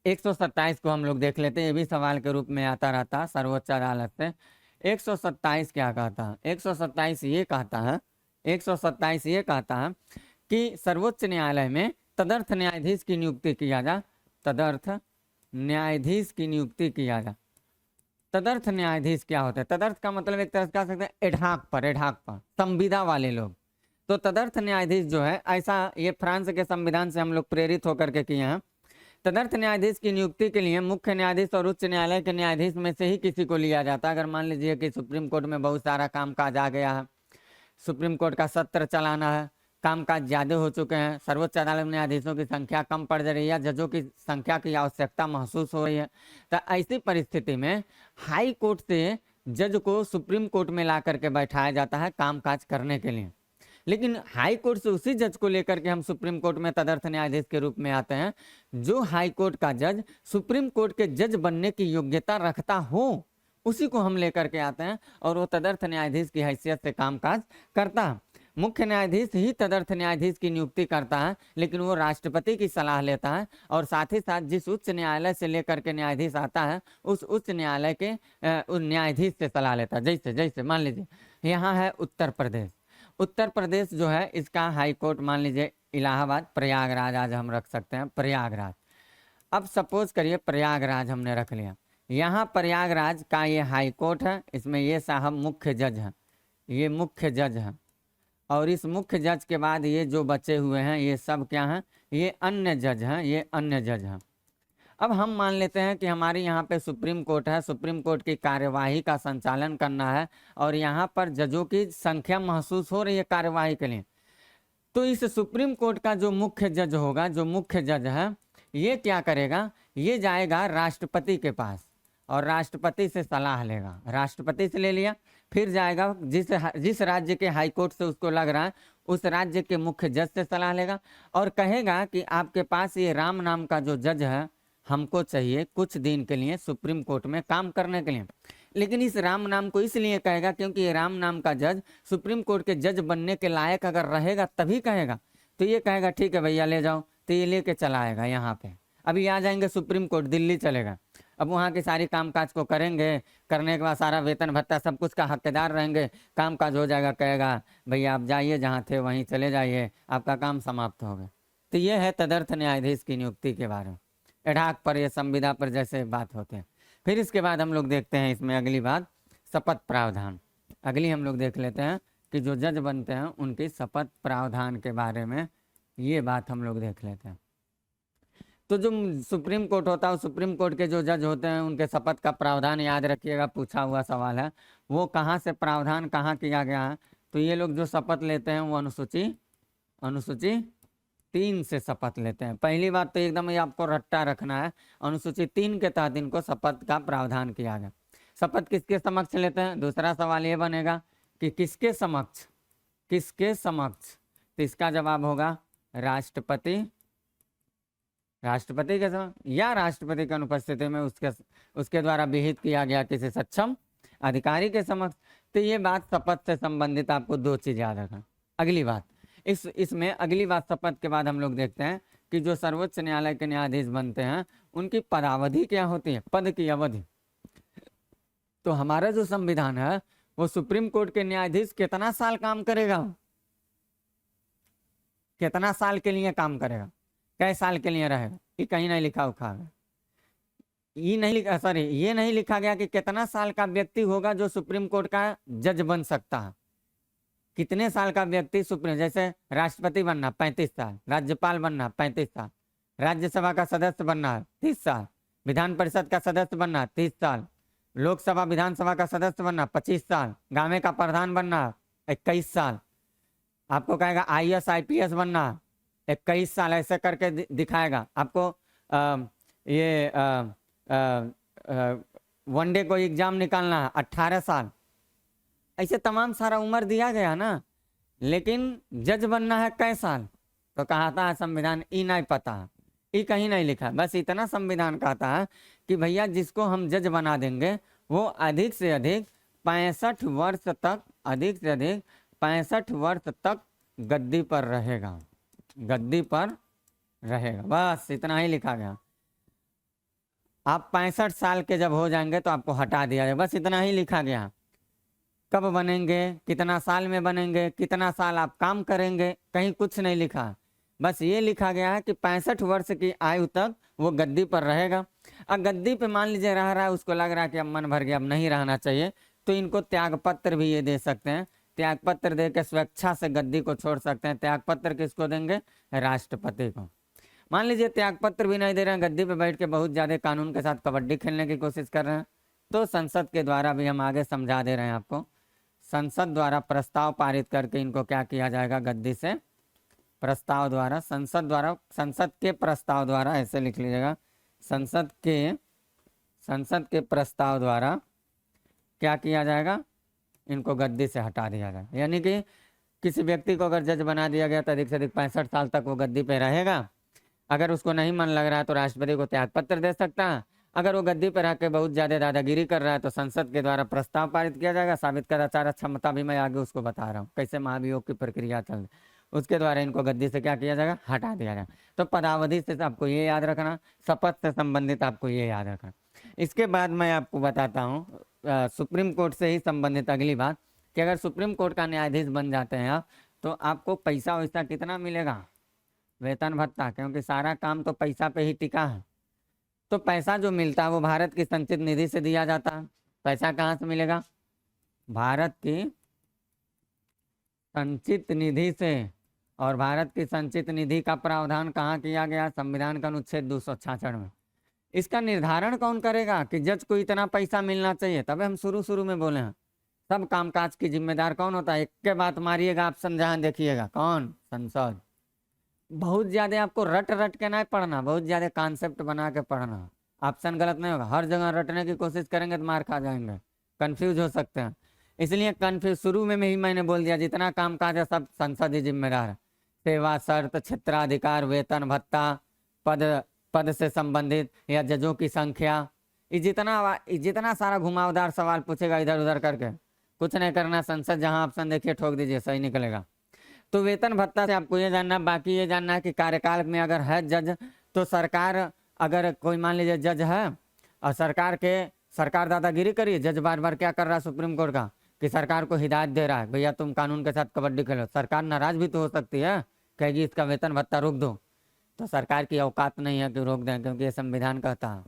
127 को हम लोग देख लेते हैं, ये भी सवाल के रूप में आता रहता है सर्वोच्च अदालत से। 127 क्या कहता है? 127 ये कहता है, 127 ये कहता है कि सर्वोच्च न्यायालय में तदर्थ न्यायाधीश की नियुक्ति किया जा, तदर्थ न्यायाधीश की नियुक्ति किया जा। तदर्थ न्यायाधीश क्या होता है? तदर्थ का मतलब एक तरह से कह सकते हैं एढाक पर संविदा वाले लोग। तो तदर्थ न्यायाधीश जो है, ऐसा ये फ्रांस के संविधान से हम लोग प्रेरित होकर के किए हैं। तदर्थ न्यायाधीश की नियुक्ति के लिए मुख्य न्यायाधीश और उच्च न्यायालय के न्यायाधीश में से ही किसी को लिया जाता है। अगर मान लीजिए कि सुप्रीम कोर्ट में बहुत सारा कामकाज आ गया है, सुप्रीम कोर्ट का सत्र चलाना है, कामकाज ज़्यादा हो चुके हैं, सर्वोच्च अदालत में न्यायाधीशों की संख्या कम पड़ जा रही है, जजों की संख्या की आवश्यकता महसूस हो रही है, तो ऐसी परिस्थिति में हाई कोर्ट से जज को सुप्रीम कोर्ट में ला करके बैठाया जाता है कामकाज करने के लिए। लेकिन हाई कोर्ट से उसी जज को लेकर के हम सुप्रीम कोर्ट में तदर्थ न्यायाधीश के रूप में आते हैं, जो हाई कोर्ट का जज सुप्रीम कोर्ट के जज बनने की योग्यता रखता हो, उसी को हम लेकर के आते हैं और वो तदर्थ न्यायाधीश की हैसियत से कामकाज करता है। मुख्य न्यायाधीश ही तदर्थ न्यायाधीश की नियुक्ति करता है, लेकिन वो राष्ट्रपति की सलाह लेता है और साथ ही साथ जिस उच्च न्यायालय से लेकर के न्यायाधीश आता है उस उच्च न्यायालय के उस न्यायाधीश से सलाह लेता है। जैसे जैसे मान लीजिए यहाँ है उत्तर प्रदेश, उत्तर प्रदेश जो है इसका हाई कोर्ट मान लीजिए इलाहाबाद, प्रयागराज आज हम रख सकते हैं प्रयागराज। अब सपोज करिए प्रयागराज हमने रख लिया, यहाँ प्रयागराज का ये हाई कोर्ट है, इसमें ये साहब मुख्य जज हैं, ये मुख्य जज हैं, और इस मुख्य जज के बाद ये जो बचे हुए हैं ये सब क्या हैं? ये अन्य जज हैं, ये अन्य जज हैं। अब हम मान लेते हैं कि हमारे यहाँ पे सुप्रीम कोर्ट है, सुप्रीम कोर्ट की कार्यवाही का संचालन करना है और यहाँ पर जजों की संख्या महसूस हो रही है कार्यवाही के लिए। तो इस सुप्रीम कोर्ट का जो मुख्य जज होगा, जो मुख्य जज है, ये क्या करेगा? ये जाएगा राष्ट्रपति के पास और राष्ट्रपति से सलाह लेगा, राष्ट्रपति से ले लिया, फिर जाएगा जिस राज्य के हाई कोर्ट से उसको लग रहा है उस राज्य के मुख्य जज से सलाह लेगा और कहेगा कि आपके पास ये राम नाम का जो जज है हमको चाहिए कुछ दिन के लिए सुप्रीम कोर्ट में काम करने के लिए। लेकिन इस राम नाम को इसलिए कहेगा क्योंकि ये राम नाम का जज सुप्रीम कोर्ट के जज बनने के लायक अगर रहेगा तभी कहेगा। तो ये कहेगा ठीक है भैया ले जाओ, तो ये लेके चला आएगा यहाँ पे। अभी आ जाएंगे सुप्रीम कोर्ट, दिल्ली चलेगा, अब वहाँ के सारी कामकाज को करेंगे, करने के बाद सारा वेतन भत्ता सब कुछ का हकदार रहेंगे, कामकाज हो जाएगा, कहेगा भैया आप जाइए जहाँ थे वहीं चले जाइए, आपका काम समाप्त हो गया। तो ये है तदर्थ न्यायाधीश की नियुक्ति के बारे में, एढ़ाक पर या संविदा पर जैसे बात होते हैं। फिर इसके बाद हम लोग देखते हैं इसमें अगली बात शपथ प्रावधान। अगली हम लोग देख लेते हैं कि जो जज बनते हैं उनकी शपथ प्रावधान के बारे में ये बात हम लोग देख लेते हैं। तो जो सुप्रीम कोर्ट होता है, सुप्रीम कोर्ट के जो जज होते हैं उनके शपथ का प्रावधान याद रखिएगा, पूछा हुआ सवाल है। वो कहाँ से प्रावधान कहाँ किया गया है? तो ये लोग जो शपथ लेते हैं वो अनुसूची 3 से शपथ लेते हैं। पहली बात तो एकदम ही आपको रट्टा रखना है, अनुसूची 3 के तहत इनको शपथ का प्रावधान किया गया। शपथ किसके समक्ष लेते हैं? दूसरा सवाल ये बनेगा कि किसके समक्ष, किसके समक्ष? तो इसका जवाब होगा राष्ट्रपति, राष्ट्रपति के समक्ष या राष्ट्रपति की अनुपस्थिति में उसके द्वारा विहित किया गया किसी सक्षम अधिकारी के समक्ष। तो ये बात शपथ से संबंधित आपको 2 चीज याद रखना। अगली बात इसमें अगली बात शपथ के बाद हम लोग देखते हैं कि जो सर्वोच्च न्यायालय के न्यायाधीश बनते हैं उनकी पदावधि क्या होती है, पद की अवधि। तो हमारा जो संविधान है वो सुप्रीम कोर्ट के न्यायाधीश कितना साल काम करेगा, कितना साल के लिए काम करेगा, कै साल के लिए रहेगा, ये कहीं नहीं लिखा उखा है। ये नहीं लिखा, सॉरी ये नहीं लिखा गया कि कितना साल का व्यक्ति होगा जो सुप्रीम कोर्ट का जज बन सकता है। कितने साल का व्यक्ति सुप्रीम, जैसे राष्ट्रपति बनना 35 साल, राज्यपाल बनना 35 साल, राज्यसभा का सदस्य बनना 30 साल, विधान परिषद का सदस्य बनना 30 साल, लोकसभा विधानसभा का सदस्य बनना 25 साल, गाँव का प्रधान बनना 21 साल, आपको कहेगा IAS IPS बनना 21 साल, ऐसे करके दिखाएगा आपको। ये वनडे को एग्जाम निकालना 18 साल, ऐसे तमाम सारा उम्र दिया गया ना। लेकिन जज बनना है कै साल? तो कहता है संविधान ई नहीं पता, ई कहीं नहीं लिखा, बस इतना संविधान कहता है कि भैया जिसको हम जज बना देंगे वो अधिक से अधिक 65 वर्ष तक, अधिक से अधिक 65 वर्ष तक गद्दी पर रहेगा, गद्दी पर रहेगा, बस इतना ही लिखा गया। आप 65 साल के जब हो जाएंगे तो आपको हटा दिया जाएगा। बस इतना ही लिखा गया। कब बनेंगे, कितना साल में बनेंगे, कितना साल आप काम करेंगे, कहीं कुछ नहीं लिखा। बस ये लिखा गया है कि 65 वर्ष की आयु तक वो गद्दी पर रहेगा। अब गद्दी पे मान लीजिए रह रहा है, उसको लग रहा है कि अब मन भर गया, अब नहीं रहना चाहिए, तो इनको त्याग पत्र भी ये दे सकते हैं। त्याग पत्र दे के स्वेच्छा से गद्दी को छोड़ सकते हैं। त्याग पत्र किसको देंगे? राष्ट्रपति को। मान लीजिए त्याग पत्र भी नहीं दे रहे हैं, गद्दी पे बैठ के बहुत ज्यादा कानून के साथ कबड्डी खेलने की कोशिश कर रहे हैं, तो संसद के द्वारा भी हम आगे समझा दे रहे हैं आपको, संसद द्वारा प्रस्ताव पारित करके इनको क्या किया जाएगा? गद्दी से प्रस्ताव द्वारा, संसद के प्रस्ताव द्वारा, ऐसे लिख लीजिएगा, संसद के प्रस्ताव द्वारा क्या किया जाएगा? इनको गद्दी से हटा दिया जाएगा। यानी कि किसी व्यक्ति को अगर जज बना दिया गया तो अधिक से अधिक 65 साल तक वो गद्दी पे रहेगा। अगर उसको नहीं मन लग रहा है तो राष्ट्रपति को त्याग पत्र दे सकता है। अगर वो गद्दी पर आके बहुत ज्यादा दादागिरी कर रहा है तो संसद के द्वारा प्रस्ताव पारित किया जाएगा। साबित कदाचार क्षमता भी मैं आगे उसको बता रहा हूँ, कैसे महाभियोग की प्रक्रिया चल रही, उसके द्वारा इनको गद्दी से क्या किया जाएगा? हटा दिया जाएगा। तो पदावधि से आपको ये याद रखना, शपथ से संबंधित आपको ये याद रखना। इसके बाद मैं आपको बताता हूँ सुप्रीम कोर्ट से ही संबंधित अगली बात, कि अगर सुप्रीम कोर्ट का न्यायाधीश बन जाते हैं आप, तो आपको पैसा वैसा कितना मिलेगा? वेतन भत्ता, क्योंकि सारा काम तो पैसा पे ही टिका है। तो पैसा जो मिलता है वो भारत की संचित निधि से दिया जाता है। पैसा कहाँ से मिलेगा? भारत की संचित निधि से। और भारत की संचित निधि का प्रावधान कहाँ किया गया? संविधान का अनुच्छेद 266 में। इसका निर्धारण कौन करेगा कि जज को इतना पैसा मिलना चाहिए? तब हम शुरू में बोले हैं सब कामकाज की जिम्मेदार कौन होता है? एक के बात मारिएगा ऑप्शन जहां देखिएगा, कौन? संसद। बहुत ज्यादा आपको रट के ना पढ़ना, बहुत ज्यादा कॉन्सेप्ट बना के पढ़ना। ऑप्शन गलत नहीं होगा, हर जगह रटने की कोशिश करेंगे तो मार खा जाएंगे, कंफ्यूज हो सकते हैं। इसलिए कंफ्यूज शुरू में ही मैंने बोल दिया, जितना काम काज है सब संसद ही जिम्मेदार है। सेवा शर्त, क्षेत्राधिकार, वेतन भत्ता, पद से संबंधित या जजों की संख्या, ये जितना सारा घुमावदार सवाल पूछेगा इधर उधर करके, कुछ नहीं करना। संसद जहां ऑप्शन देखिए ठोक दीजिए, सही निकलेगा। तो वेतन भत्ता से आपको ये जानना, बाकी ये जानना है कि कार्यकाल में अगर है जज, तो सरकार, अगर कोई मान लीजिए जज है और सरकार दादागिरी करिए, जज बार बार क्या कर रहा है सुप्रीम कोर्ट का, कि सरकार को हिदायत दे रहा है, भैया तुम कानून के साथ कबड्डी खेलो। सरकार नाराज भी तो हो सकती है, कहेगी इसका वेतन भत्ता रोक दो। तो सरकार की औकात नहीं है कि रोक दें, क्योंकि ये संविधान कहता है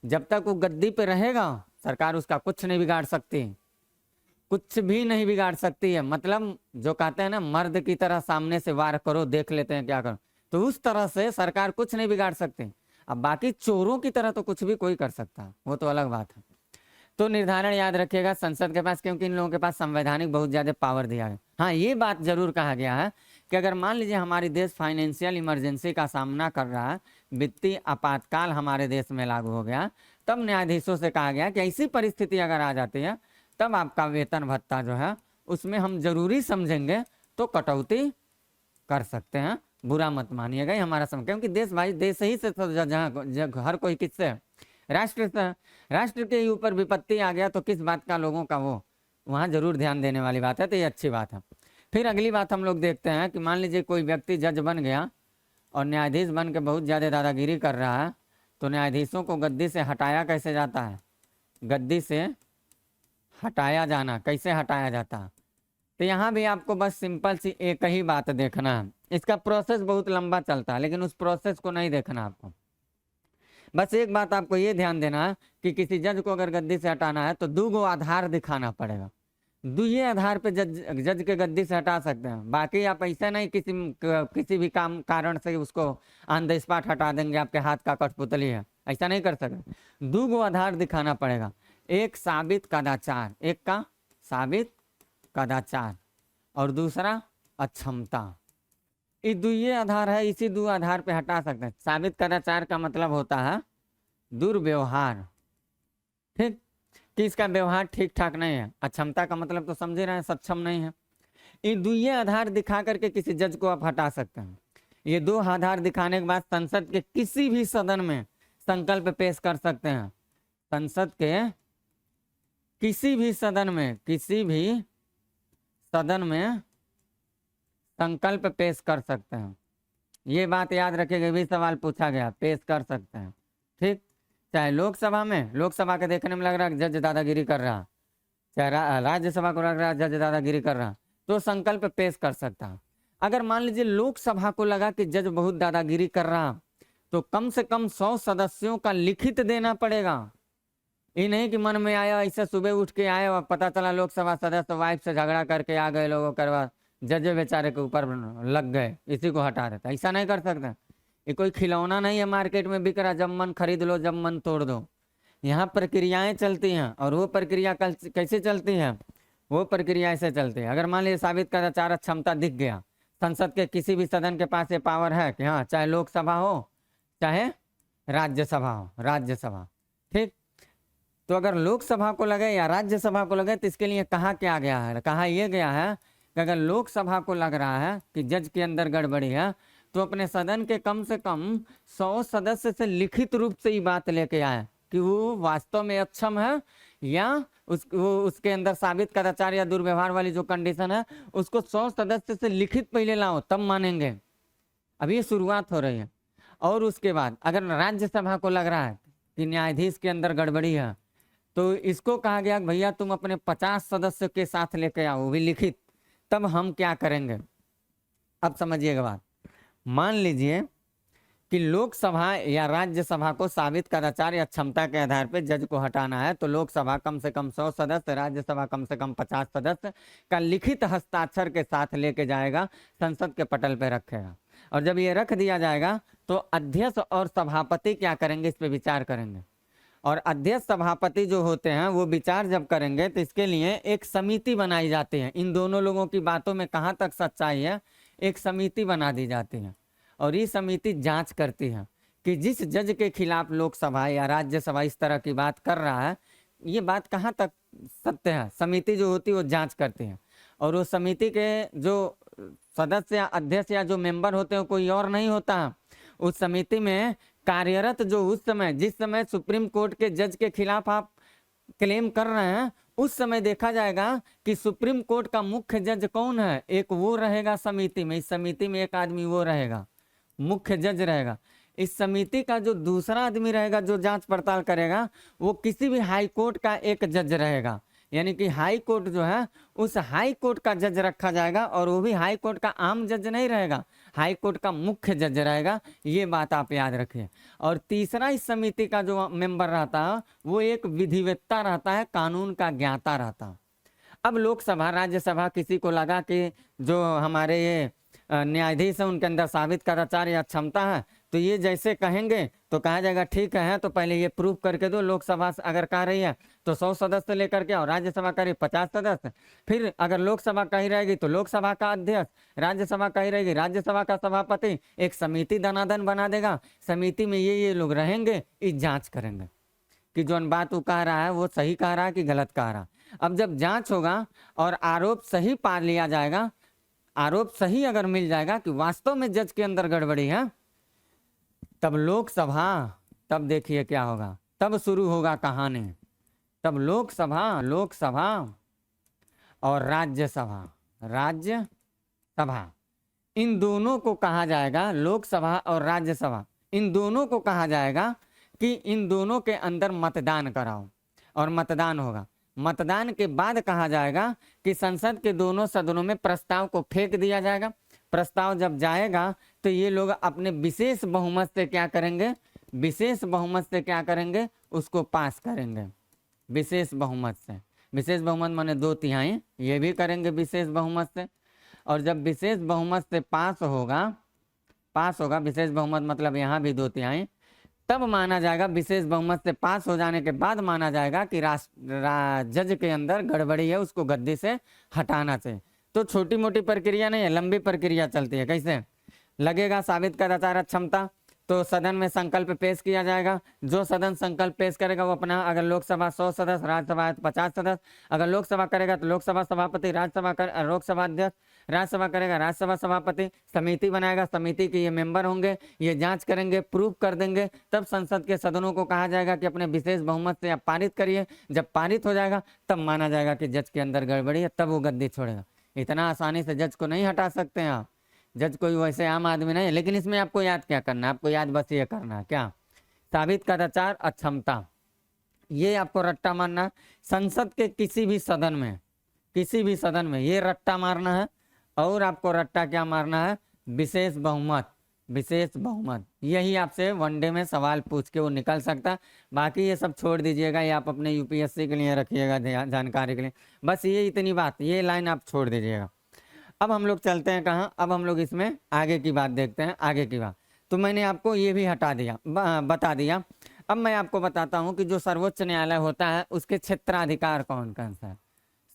जब तक वो गद्दी पे रहेगा सरकार उसका कुछ नहीं बिगाड़ सकती, कुछ भी नहीं बिगाड़ सकती है। मतलब जो कहते हैं ना, मर्द की तरह सामने से वार करो, देख लेते हैं क्या करो, तो उस तरह से सरकार कुछ नहीं बिगाड़ सकती। अब बाकी चोरों की तरह तो कुछ भी कोई कर सकता है, वो तो अलग बात है। तो निर्धारण याद रखिएगा संसद के पास, क्योंकि इन लोगों के पास संवैधानिक बहुत ज्यादा पावर दिया है। हाँ, ये बात जरूर कहा गया है कि अगर मान लीजिए हमारी देश फाइनेंशियल इमरजेंसी का सामना कर रहा है, वित्तीय आपातकाल हमारे देश में लागू हो गया, तब न्यायाधीशों से कहा गया कि ऐसी परिस्थिति अगर आ जाती है तब आपका वेतन भत्ता जो है उसमें हम जरूरी समझेंगे तो कटौती कर सकते हैं। बुरा मत मानिएगा, ये हमारा समझ, क्योंकि देश भाई देश ही से तो जहाँ हर कोई किससे, राष्ट्र से। राष्ट्र के ऊपर विपत्ति आ गया तो किस बात का लोगों का वो वहाँ जरूर ध्यान देने वाली बात है। तो ये अच्छी बात है। फिर अगली बात हम लोग देखते हैं कि मान लीजिए कोई व्यक्ति जज बन गया और न्यायाधीश बन के बहुत ज़्यादा दादागिरी कर रहा है, तो न्यायाधीशों को गद्दी से हटाया कैसे जाता है? गद्दी से हटाया जाना कैसे हटाया जाता है? तो यहाँ भी आपको बस सिंपल सी एक ही बात देखना है। इसका प्रोसेस बहुत लंबा चलता है, लेकिन उस प्रोसेस को नहीं देखना आपको। बस एक बात आपको ये ध्यान देना है कि किसी जज को अगर गद्दी से हटाना है तो 2 आधार दिखाना पड़ेगा। 2 आधार पे जज के गद्दी से हटा सकते हैं। बाकी आप ऐसा नहीं किसी भी कारण से उसको ऑन द स्पॉट हटा देंगे, आपके हाथ का कठपुतली है, ऐसा नहीं कर सकते। 2 आधार दिखाना पड़ेगा। एक साबित कदाचार, एक का साबित कदाचार और दूसरा अक्षमता। ये 2 आधार है, इसी 2 आधार पे हटा सकते हैं। साबित कदाचार का मतलब होता है दुर्व्यवहार, ठीक, कि इसका व्यवहार ठीक ठाक नहीं है। अक्षमता का मतलब तो समझे रहे हैं, सक्षम नहीं है। ये 2 आधार दिखा करके किसी जज को आप हटा सकते हैं। ये 2 आधार दिखाने के बाद संसद के किसी भी सदन में संकल्प पेश कर सकते हैं। संसद के किसी भी सदन में संकल्प पेश कर सकते हैं। ये बात याद रखिएगा, भी सवाल पूछा गया, पेश कर सकते हैं, ठीक। चाहे लोकसभा के देखने में लग रहा है जज दादागिरी कर रहा, चाहे राज्यसभा को लग रहा है जज दादागिरी कर रहा, तो संकल्प पेश कर सकता। अगर मान लीजिए लोकसभा को लगा कि जज बहुत दादागिरी कर रहा, तो कम से कम 100 सदस्यों का लिखित देना पड़ेगा। ये नहीं कि मन में आया ऐसे सुबह उठ के आए और पता चला लोकसभा सदस्य वाइफ से झगड़ा करके आ गए, लोगों करवा जज बेचारे के ऊपर लग गए, इसी को हटा देता। ऐसा नहीं कर सकते। ये कोई खिलौना नहीं है मार्केट में बिक रहा, जब मन खरीद लो जब मन तोड़ दो। यहाँ प्रक्रियाएं चलती हैं, और वो प्रक्रिया कैसे चलती है, वो प्रक्रिया ऐसे चलती है। अगर मान लीजिए साबित कर आचार क्षमता दिख गया, संसद के किसी भी सदन के पास ये पावर है कि हाँ, चाहे लोकसभा हो चाहे राज्यसभा हो, राज्यसभा, ठीक। तो अगर लोकसभा को लगे या राज्यसभा को लगे, तो इसके लिए कहा क्या गया है, कहा यह गया है कि अगर लोकसभा को लग रहा है कि जज के अंदर गड़बड़ी है, तो अपने सदन के कम से कम 100 सदस्य से लिखित रूप से ये बात लेके आए कि वो वास्तव में अक्षम है, या उसके अंदर साबित कदाचार या दुर्व्यवहार वाली जो कंडीशन है उसको 100 सदस्य से लिखित पहले लाओ, तब मानेंगे। अभी ये शुरुआत हो रही है। और उसके बाद अगर राज्यसभा को लग रहा है कि न्यायाधीश के अंदर गड़बड़ी है, तो इसको कहा गया भैया तुम अपने 50 सदस्य के साथ लेके आओ, वो भी लिखित, तब हम क्या करेंगे। अब समझिएगा बात। मान लीजिए कि लोकसभा या राज्यसभा को साबित कदाचार या क्षमता के आधार पर जज को हटाना है, तो लोकसभा कम से कम 100 सदस्य, राज्यसभा कम से कम 50 सदस्य का लिखित हस्ताक्षर के साथ लेके जाएगा, संसद के पटल पे रखेगा। और जब ये रख दिया जाएगा तो अध्यक्ष और सभापति क्या करेंगे, इस पे विचार करेंगे। और अध्यक्ष सभापति जो होते हैं वो विचार जब करेंगे, तो इसके लिए एक समिति बनाई जाती है। इन दोनों लोगों की बातों में कहाँ तक सच्चाई है, एक समिति बना दी जाती है। और ये समिति जांच करती है कि जिस जज के खिलाफ लोकसभा या राज्यसभा इस तरह की बात कर रहा है, ये बात कहाँ तक सत्य है। समिति जो होती है वो जांच करती है। और वो समिति के जो सदस्य या अध्यक्ष या जो मेंबर होते हैं कोई और नहीं होता। उस समिति में कार्यरत जो उस समय, जिस समय सुप्रीम कोर्ट के जज के खिलाफ आप क्लेम कर रहे हैं, उस समय देखा जाएगा कि सुप्रीम कोर्ट का मुख्य जज कौन है। एक वो रहेगा समिति में, इस समिति में एक आदमी वो रहेगा, मुख्य जज रहेगा। इस समिति का जो दूसरा आदमी रहेगा जो जांच पड़ताल करेगा, वो किसी भी हाई कोर्ट का एक जज रहेगा। यानी कि हाई कोर्ट जो है उस हाई कोर्ट का जज रखा जाएगा, और वो भी हाई कोर्ट का आम जज नहीं रहेगा, हाई कोर्ट का मुख्य जज रहेगा। ये बात आप याद रखिए। और तीसरा इस समिति का जो मेंबर रहता है वो एक विधिवेत्ता रहता है, कानून का ज्ञाता रहता है। अब लोकसभा राज्यसभा किसी को लगा कि जो हमारे ये न्यायाधीश है उनके अंदर साबित कदाचार या क्षमता है, तो ये जैसे कहेंगे तो कहा जाएगा ठीक है, तो पहले ये प्रूफ करके दो। लोकसभा अगर कह रही है तो 100 सदस्य लेकर के आओ, राज्यसभा कह रही 50 सदस्य। फिर अगर लोकसभा कही रहेगी तो लोकसभा का अध्यक्ष, राज्यसभा कही रहेगी राज्यसभा का सभापति, एक समिति दनादन बना देगा। समिति में ये लोग रहेंगे, इस जांच करेंगे कि जो बात वो कह रहा है वो सही कह रहा है कि गलत कह रहा है। अब जब जांच होगा और आरोप सही पा लिया जाएगा, आरोप सही अगर मिल जाएगा कि वास्तव में जज के अंदर गड़बड़ी है, तब लोकसभा, तब देखिए क्या होगा, तब शुरू होगा कहानी। तब लोकसभा और राज्यसभा, इन दोनों को कहा जाएगा, लोकसभा और राज्यसभा, इन दोनों को कहा जाएगा कि इन दोनों के अंदर मतदान कराओ। और मतदान होगा। मतदान के बाद कहा जाएगा कि संसद के दोनों सदनों में प्रस्ताव को फेंक दिया जाएगा। प्रस्ताव जब जाएगा तो ये लोग अपने विशेष बहुमत से क्या करेंगे, विशेष बहुमत से क्या करेंगे, उसको पास करेंगे। विशेष बहुमत से, विशेष बहुमत माने 2/3, ये भी करेंगे विशेष बहुमत से। और जब विशेष बहुमत से पास होगा, विशेष बहुमत मतलब यहाँ भी 2/3, तब माना जाएगा, विशेष बहुमत से पास हो जाने के बाद माना जाएगा कि जज के अंदर गड़बड़ी है, उसको गद्दी से हटाना चाहिए। तो छोटी मोटी प्रक्रिया नहीं है, लंबी प्रक्रिया चलती है। कैसे लगेगा साबित कदाचार क्षमता, तो सदन में संकल्प पेश किया जाएगा। जो सदन संकल्प पेश करेगा वो अपना, अगर लोकसभा 100 सदस्य, राज्यसभा 50 सदस्य, अगर लोकसभा करेगा तो लोकसभा सभापति, लोकसभा अध्यक्ष, राज्यसभा करेगा राज्यसभा सभापति, समिति बनाएगा, समिति के ये मेंबर होंगे, ये जांच करेंगे, प्रूफ कर देंगे। तब संसद के सदनों को कहा जाएगा कि अपने विशेष बहुमत से आप पारित करिए। जब पारित हो जाएगा तब माना जाएगा कि जज के अंदर गड़बड़ी है, तब वो गद्दी छोड़ेगा। इतना आसानी से जज को नहीं हटा सकते हैं आप। जज कोई वैसे आम आदमी नहीं है। लेकिन इसमें आपको याद क्या करना है, आपको याद बस ये करना है क्या, साबित कदाचार अक्षमता, ये आपको रट्टा मारना। संसद के किसी भी सदन में ये रट्टा मारना है। और आपको रट्टा क्या मारना है? विशेष बहुमत। यही आपसे वनडे में सवाल पूछ के वो निकल सकता। बाकी ये सब छोड़ दीजिएगा, ये आप अपने यूपीएससी के लिए रखिएगा जानकारी के लिए। बस ये इतनी बात, ये लाइन आप छोड़ दीजिएगा। अब हम लोग चलते हैं कहाँ? अब हम लोग इसमें आगे की बात देखते हैं, आगे की बात। तो मैंने आपको ये भी बता दिया। अब मैं आपको बताता हूँ कि जो सर्वोच्च न्यायालय होता है उसके क्षेत्राधिकार कौन कौन सा है।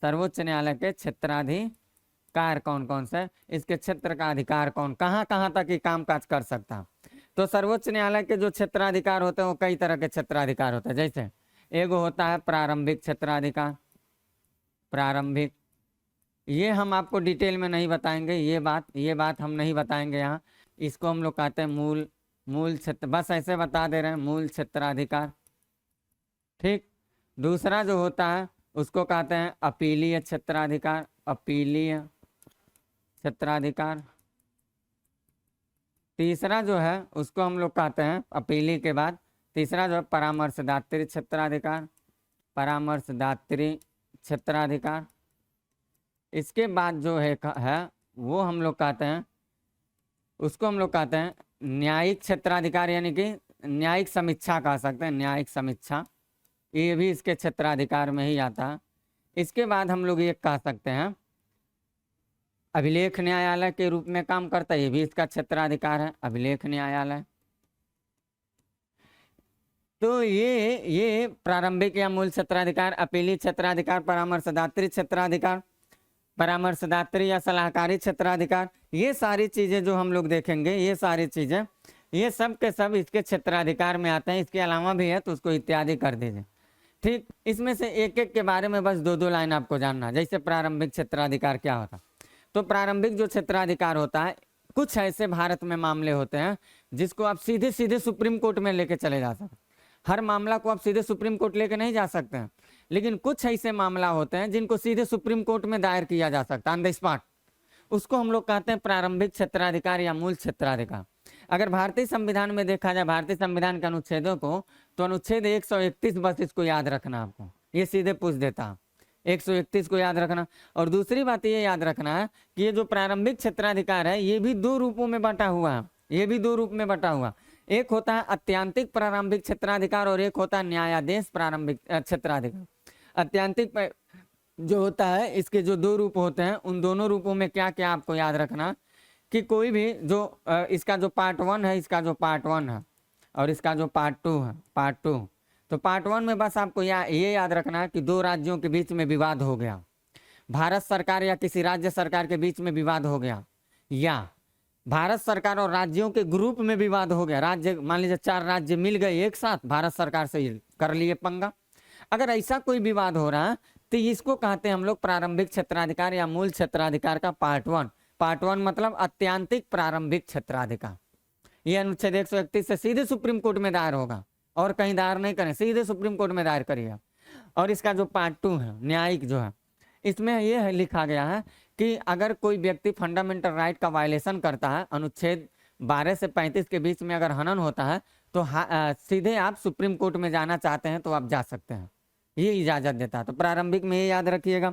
सर्वोच्च न्यायालय के क्षेत्राधिकार कौन कौन सा है, इसके क्षेत्र का अधिकार कहाँ कहाँ तक ये काम काज कर सकता। तो सर्वोच्च न्यायालय के जो क्षेत्राधिकार होते हैं वो कई तरह के क्षेत्राधिकार होते हैं। जैसे एक होता है प्रारंभिक क्षेत्राधिकार। प्रारंभिक, ये हम आपको डिटेल में नहीं बताएंगे, ये बात हम नहीं बताएंगे यहाँ। इसको हम लोग कहते हैं मूल क्षेत्र, बस ऐसे बता दे रहे हैं, मूल क्षेत्राधिकार। ठीक। दूसरा जो होता है उसको कहते हैं अपीलीय क्षेत्राधिकार। अपीलीय क्षेत्राधिकार। तीसरा जो है उसको हम लोग कहते हैं, अपीली के बाद तीसरा जो है परामर्शदात्री क्षेत्राधिकार। परामर्शदात्री क्षेत्राधिकार। इसके बाद जो है वो हम लोग कहते हैं, उसको हम लोग कहते हैं न्यायिक क्षेत्राधिकार, यानी कि न्यायिक समीक्षा कह सकते हैं, न्यायिक समीक्षा। ये भी इसके क्षेत्राधिकार में ही आता है। इसके बाद हम लोग ये कह सकते हैं अभिलेख न्यायालय के रूप में काम करता है, ये भी इसका क्षेत्राधिकार है, अभिलेख न्यायालय। तो ये प्रारंभिक या मूल क्षेत्राधिकार, अपीली क्षेत्राधिकार, परामर्शदात्री क्षेत्राधिकार, परामर्शदात्री या सलाहकारी क्षेत्राधिकार, ये सारी चीजें जो हम लोग देखेंगे, ये सारी चीजें ये सब के सब इसके क्षेत्राधिकार में आते हैं। इसके अलावा भी है तो उसको इत्यादि कर दीजिए। ठीक। इसमें से एक एक के बारे में बस दो लाइन आपको जानना। जैसे प्रारंभिक क्षेत्राधिकार क्या होता, तो प्रारंभिक जो क्षेत्राधिकार होता है, कुछ ऐसे भारत में मामले होते हैं जिसको आप सीधे सीधे सुप्रीम कोर्ट में लेके चले जा सकते। हर मामला को आप सीधे सुप्रीम कोर्ट लेके नहीं जा सकते हैं, लेकिन कुछ ऐसे मामला होते हैं जिनको सीधे सुप्रीम कोर्ट में दायर किया जा सकता है ऑन द स्पॉट। उसको हम लोग कहते हैं प्रारंभिक क्षेत्राधिकार या मूल क्षेत्राधिकार। अगर भारतीय संविधान में देखा जाए, भारतीय संविधान के अनुच्छेदों को, तो अनुच्छेद 131 बस इसको याद रखना। आपको ये सीधे पूछ देता, 131 को याद रखना। और दूसरी बात ये याद रखना है कि ये जो प्रारंभिक क्षेत्राधिकार है ये भी दो रूपों में बटा हुआ है। ये भी दो रूप में बटा हुआ, एक होता है अत्यंतिक प्रारंभिक क्षेत्राधिकार और एक होता है न्यायाधीश प्रारंभिक क्षेत्राधिकार। अत्यंतिक जो होता है, इसके जो दो रूप होते हैं, उन दोनों रूपों में क्या क्या आपको याद रखना कि कोई भी जो इसका जो पार्ट 1 है, इसका जो पार्ट 1 है और इसका जो पार्ट 2 है, पार्ट 2, तो पार्ट 1 में बस आपको ये याद रखना है कि दो राज्यों के बीच में विवाद हो गया, भारत सरकार या किसी राज्य सरकार के बीच में विवाद हो गया, या भारत सरकार और राज्यों के ग्रुप में विवाद हो गया। राज्य, मान लीजिए 4 राज्य मिल गए एक साथ, भारत सरकार से कर लिए पंगा। अगर ऐसा कोई विवाद हो रहा है तो इसको कहते हैं हम लोग प्रारंभिक क्षेत्राधिकार या मूल क्षेत्राधिकार का पार्ट 1। पार्ट 1 मतलब अत्यंतिक प्रारंभिक क्षेत्राधिकार। ये अनुच्छेद 131 से सीधे सुप्रीम कोर्ट में दायर होगा और कहीं दायर नहीं करें, सीधे सुप्रीम कोर्ट में दायर करिएगा। और इसका जो पार्ट 2 है, न्यायिक जो है, इसमें यह लिखा गया है कि अगर कोई व्यक्ति फंडामेंटल राइट का वायलेशन करता है, अनुच्छेद 12 से 35 के बीच में अगर हनन होता है, तो सीधे आप सुप्रीम कोर्ट में जाना चाहते हैं तो आप जा सकते हैं, ये इजाजत देता है। तो प्रारंभिक में ये याद रखिएगा।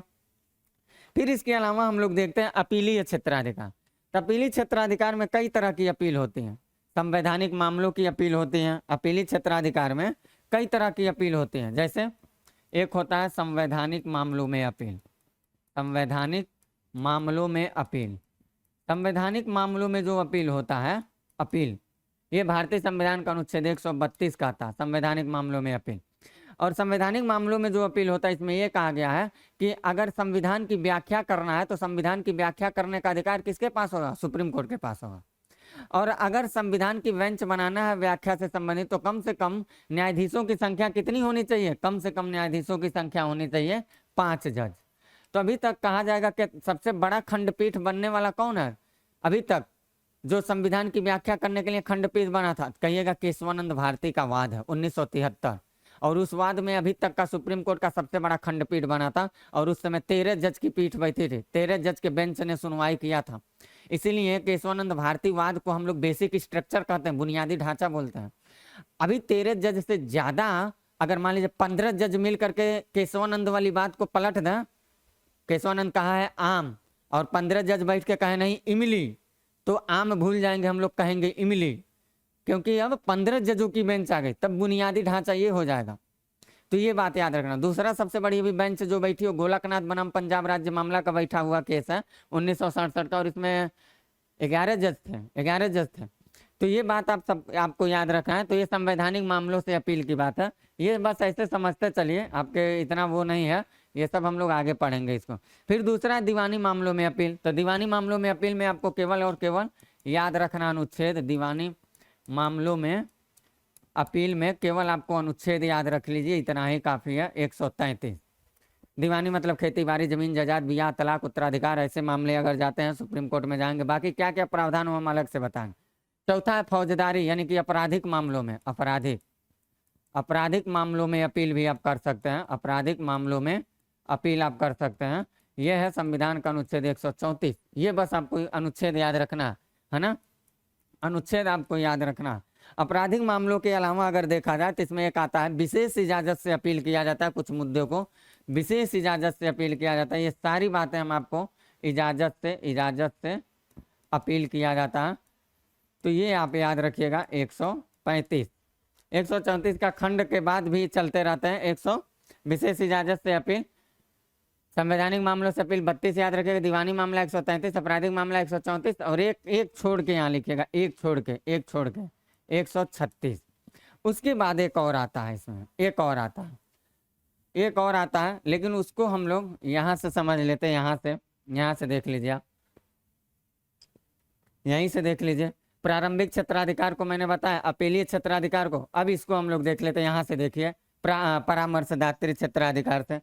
फिर इसके अलावा हम लोग देखते हैं अपीलीय क्षेत्राधिकार। तो अपीलीय क्षेत्राधिकार में कई तरह की अपील होती है। संवैधानिक मामलों की अपील होती है। अपीलीय क्षेत्राधिकार में कई तरह की अपील होती है। जैसे एक होता है संवैधानिक मामलों में अपील। संवैधानिक मामलों में अपील, संवैधानिक मामलों में जो अपील होता है, अपील, ये भारतीय संविधान का अनुच्छेद 132 का था, संवैधानिक मामलों में अपील। और संवैधानिक मामलों में जो अपील होता है, इसमें यह कहा गया है कि अगर संविधान की व्याख्या करना है तो संविधान की व्याख्या करने का अधिकार किसके पास होगा? सुप्रीम कोर्ट के पास होगा। और अगर संविधान की बेंच बनाना है व्याख्या से संबंधित, तो कम से कम न्यायाधीशों की संख्या कितनी होनी चाहिए? कम से कम न्यायाधीशों की संख्या होनी चाहिए 5 जज। तो अभी तक कहा जाएगा कि सबसे बड़ा खंडपीठ बनने वाला कौन है? अभी तक जो संविधान की व्याख्या करने के लिए खंडपीठ बना था, कहिएगा केशवानंद भारती का वाद है 1973। और उस वाद में अभी तक का सुप्रीम कोर्ट का सबसे बड़ा खंडपीठ बना था और उस समय 13 जज की पीठ बैठी थी, 13 जज के बेंच ने सुनवाई किया था। इसीलिए केशवानंद भारती वाद को हम लोग बेसिक स्ट्रक्चर कहते हैं, बुनियादी ढांचा बोलते हैं। अभी 13 जज से ज्यादा अगर मान लीजिए 15 जज मिल करके केशवानंद वाली बात को पलट दें, केशवानंद कहा है आम और 15 जज बैठ के कहे नहीं इमली, तो आम भूल जाएंगे हम लोग, कहेंगे इमली, क्योंकि अब 15 जजों की बेंच आ गई, तब बुनियादी ढांचा ये हो जाएगा। तो ये बात याद रखना। दूसरा सबसे बड़ी अभी बेंच जो बैठी हो गोलकनाथ बनाम पंजाब राज्य मामला का बैठा हुआ केस है 1967 का, और इसमें 11 जज थे, 11 जज थे। तो ये बात आप सब आपको याद रखना है। तो ये संवैधानिक मामलों से अपील की बात है, ये बस ऐसे समझते चलिए, आपके इतना वो नहीं है, ये सब हम लोग आगे पढ़ेंगे इसको। फिर दूसरा दीवानी मामलों में अपील। तो दीवानी मामलों में अपील में आपको केवल और केवल याद रखना अनुच्छेद, दीवानी मामलों में अपील में केवल आपको अनुच्छेद याद रख लीजिए, इतना ही काफ़ी है। 133 दीवानी मतलब खेती बाड़ी, जमीन जायदाद, बियाह, तलाक, उत्तराधिकार, ऐसे मामले अगर जाते हैं सुप्रीम कोर्ट में जाएंगे। बाकी क्या क्या प्रावधान हो हम अलग से बताएंगे। चौथा है फौजदारी, यानी कि आपराधिक मामलों में, आपराधिक मामलों में अपील भी आप कर सकते हैं, आपराधिक मामलों में अपील आप कर सकते हैं। यह है संविधान का अनुच्छेद 134। ये बस आपको अनुच्छेद याद रखना है ना, अनुच्छेद आपको याद रखना। आपराधिक मामलों के अलावा अगर देखा जाए तो इसमें एक आता है विशेष इजाजत से अपील किया जाता है, कुछ मुद्दों को विशेष इजाजत से अपील किया जाता है। ये सारी बातें हम आपको इजाजत से अपील किया जाता है, तो ये आप याद रखिएगा। 135 134 का खंड के बाद भी चलते रहते हैं। 100 विशेष इजाजत से अपील, संवैधानिक मामलों से अपील 32 याद रखिएगा, दीवानी मामला 133, आपराधिक मामला 134, और एक छोड़ के यहाँ लिखिएगा, एक छोड़ के 136। उसके बाद एक और आता है, इसमें एक और आता है, लेकिन उसको हम लोग यहाँ से समझ लेते हैं। यहाँ से देख लीजिए आप, यहीं से देख लीजिए। प्रारंभिक क्षेत्राधिकार को मैंने बताया, अपीलीय क्षेत्राधिकार को। अब इसको हम लोग देख लेते हैं, यहाँ से देखिए परामर्शदात्री क्षेत्राधिकार से।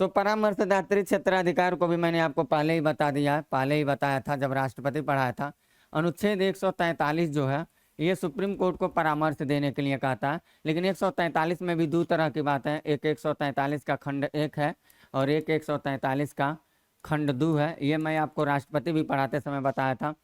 तो परामर्शदात्री क्षेत्राधिकार को भी मैंने आपको पहले ही बता दिया, पहले ही बताया था जब राष्ट्रपति पढ़ाया था। अनुच्छेद 143 जो है ये सुप्रीम कोर्ट को परामर्श देने के लिए कहता है, लेकिन 143 में भी दो तरह की बात है। एक 143 का खंड 1 है और एक 143 का खंड 2 है। ये मैं आपको राष्ट्रपति भी पढ़ाते समय बताया था।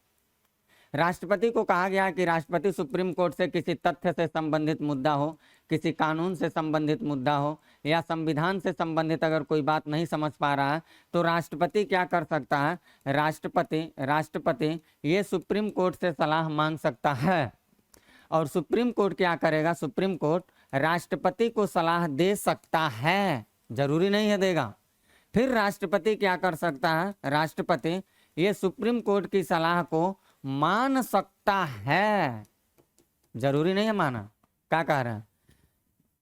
राष्ट्रपति को कहा गया कि राष्ट्रपति सुप्रीम कोर्ट से किसी तथ्य से संबंधित मुद्दा हो, किसी कानून से संबंधित मुद्दा हो या संविधान से संबंधित अगर कोई बात नहीं समझ पा रहा है तो राष्ट्रपति क्या कर सकता है, राष्ट्रपति ये सुप्रीम कोर्ट से सलाह मांग सकता है। और सुप्रीम कोर्ट क्या करेगा, सुप्रीम कोर्ट राष्ट्रपति को सलाह दे सकता है, जरूरी नहीं है देगा। फिर राष्ट्रपति क्या कर सकता है, राष्ट्रपति ये सुप्रीम कोर्ट की सलाह को मान सकता है, जरूरी नहीं है माना। क्या कह रहे हैं,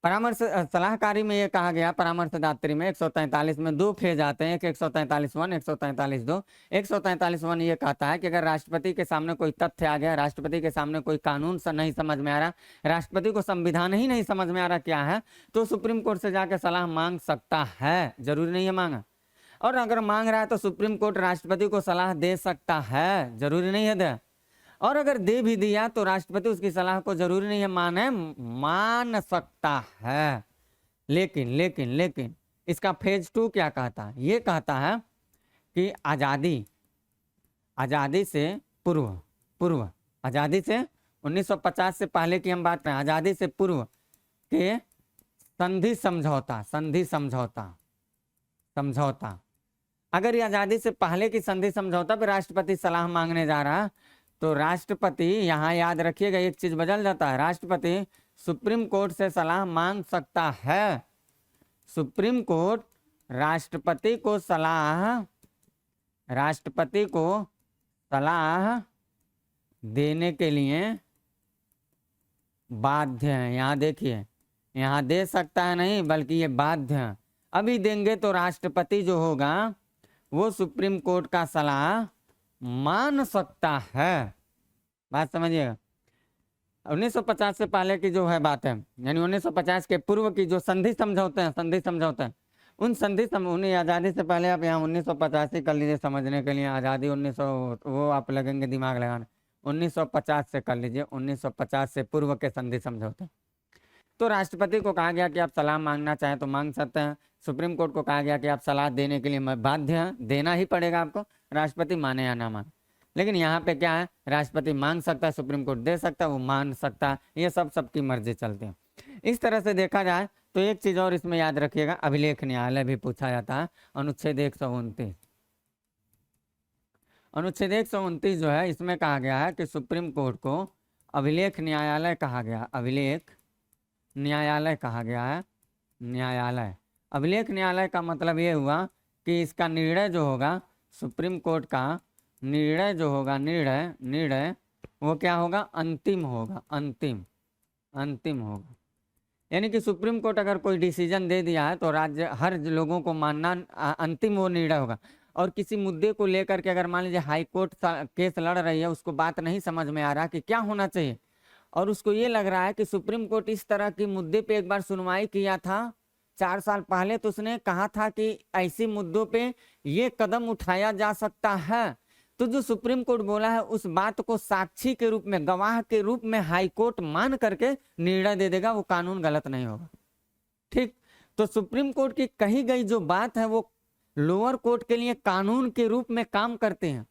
परामर्श सलाहकारी में ये कहा गया, परामर्शदात्री में 143 में दो फेज आते हैं, एक 143(1), 143(2). 143(1) ये कहता है कि अगर राष्ट्रपति के सामने कोई तथ्य आ गया, राष्ट्रपति के सामने कोई कानून नहीं समझ में आ रहा, राष्ट्रपति को संविधान ही नहीं समझ में आ रहा क्या है, तो सुप्रीम कोर्ट से जाकर सलाह मांग सकता है, जरूरी नहीं है मांगा। और अगर मांग रहा है तो सुप्रीम कोर्ट राष्ट्रपति को सलाह दे सकता है, जरूरी नहीं है दे। और अगर दे भी दिया तो राष्ट्रपति उसकी सलाह को जरूरी नहीं है माने, मान सकता है। लेकिन इसका फेज 2 क्या कहता है, ये कहता है कि आजादी से पूर्व आजादी से 1950 से पहले की हम बात करें, आजादी से पूर्व के संधि समझौता, अगर ये आजादी से पहले की संधि समझौता पर राष्ट्रपति सलाह मांगने जा रहा तो राष्ट्रपति, यहाँ याद रखिएगा एक चीज बदल जाता है, राष्ट्रपति सुप्रीम कोर्ट से सलाह मांग सकता है। सुप्रीम कोर्ट राष्ट्रपति को सलाह देने के लिए बाध्य है। यहाँ देखिए, यहाँ दे सकता है नहीं बल्कि ये बाध्य है। अभी देंगे तो राष्ट्रपति जो होगा वो सुप्रीम कोर्ट का सलाह मान सकता है। बात समझिएगा। 1950 से पहले की जो है बात है, यानी 1950 के पूर्व की जो संधि समझौते हैं, उन उन्हें आज़ादी से पहले आप यहाँ 1985 कर लीजिए समझने के लिए। आज़ादी 1900 वो आप लगेंगे दिमाग लगाने, 1950 से कर लीजिए, 1950 से पूर्व के संधि समझौते। तो राष्ट्रपति को कहा गया कि आप सलाह मांगना चाहें तो मांग सकते हैं। सुप्रीम कोर्ट को कहा गया कि आप सलाह देने के लिए बाध्य हैं, देना ही पड़ेगा आपको, राष्ट्रपति माने या ना माने। लेकिन यहाँ पे क्या है, राष्ट्रपति मांग सकता है, सुप्रीम कोर्ट दे सकता है, वो मान सकता है, ये सब सबकी मर्जी चलती है। इस तरह से देखा जाए तो एक चीज और इसमें याद रखिएगा, अभिलेख न्यायालय भी पूछा जाता है। अनुच्छेद 129, अनुच्छेद 129 जो है, इसमें कहा गया है कि सुप्रीम कोर्ट को अभिलेख न्यायालय कहा गया, अभिलेख न्यायालय कहा गया है। न्यायालय, अभिलेख न्यायालय का मतलब ये हुआ कि इसका निर्णय जो होगा, सुप्रीम कोर्ट का निर्णय जो होगा, निर्णय वो क्या होगा, अंतिम होगा, अंतिम होगा। यानी कि सुप्रीम कोर्ट अगर कोई डिसीजन दे दिया है तो राज्य हर लोगों को मानना अंतिम वो निर्णय होगा। और किसी मुद्दे को लेकर के अगर मान लीजिए हाई कोर्ट केस लड़ रही है, उसको बात नहीं समझ में आ रहा कि क्या होना चाहिए, और उसको ये लग रहा है कि सुप्रीम कोर्ट इस तरह की मुद्दे पे एक बार सुनवाई किया था 4 साल पहले, तो उसने कहा था कि ऐसे मुद्दों पे ये कदम उठाया जा सकता है, तो जो सुप्रीम कोर्ट बोला है उस बात को साक्षी के रूप में, गवाह के रूप में हाई कोर्ट मान करके निर्णय दे देगा, वो कानून गलत नहीं होगा। ठीक, तो सुप्रीम कोर्ट की कही गई जो बात है वो लोअर कोर्ट के लिए कानून के रूप में काम करते हैं,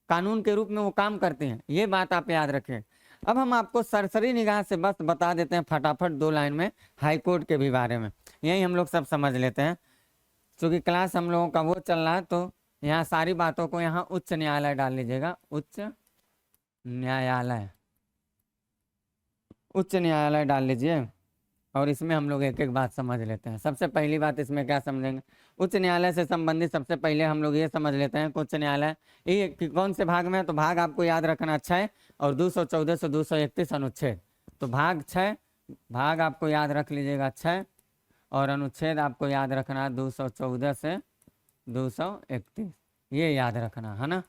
कानून के रूप में वो काम करते हैं, ये बात आप याद रखें। अब हम आपको सरसरी निगाह से बस बता देते हैं फटाफट 2 लाइन में हाई कोर्ट के भी बारे में, यही हम लोग सब समझ लेते हैं। क्योंकि क्लास हम लोगों का वो चल रहा है, तो यहाँ सारी बातों को यहाँ उच्च न्यायालय डाल लीजिएगा, उच्च न्यायालय, उच्च न्यायालय डाल लीजिए, और इसमें हम लोग एक एक बात समझ लेते हैं। सबसे पहली बात इसमें क्या समझेंगे, उच्च न्यायालय से संबंधित सबसे पहले हम लोग ये समझ लेते हैं कि उच्च न्यायालय ये कौन से भाग में है, तो भाग आपको याद रखना अच्छा है, और 214 से 231 अनुच्छेद, तो भाग 6, भाग आपको याद रख लीजिएगा 6, और अनुच्छेद आपको याद रखना 214 से 231, ये याद रखना है ना।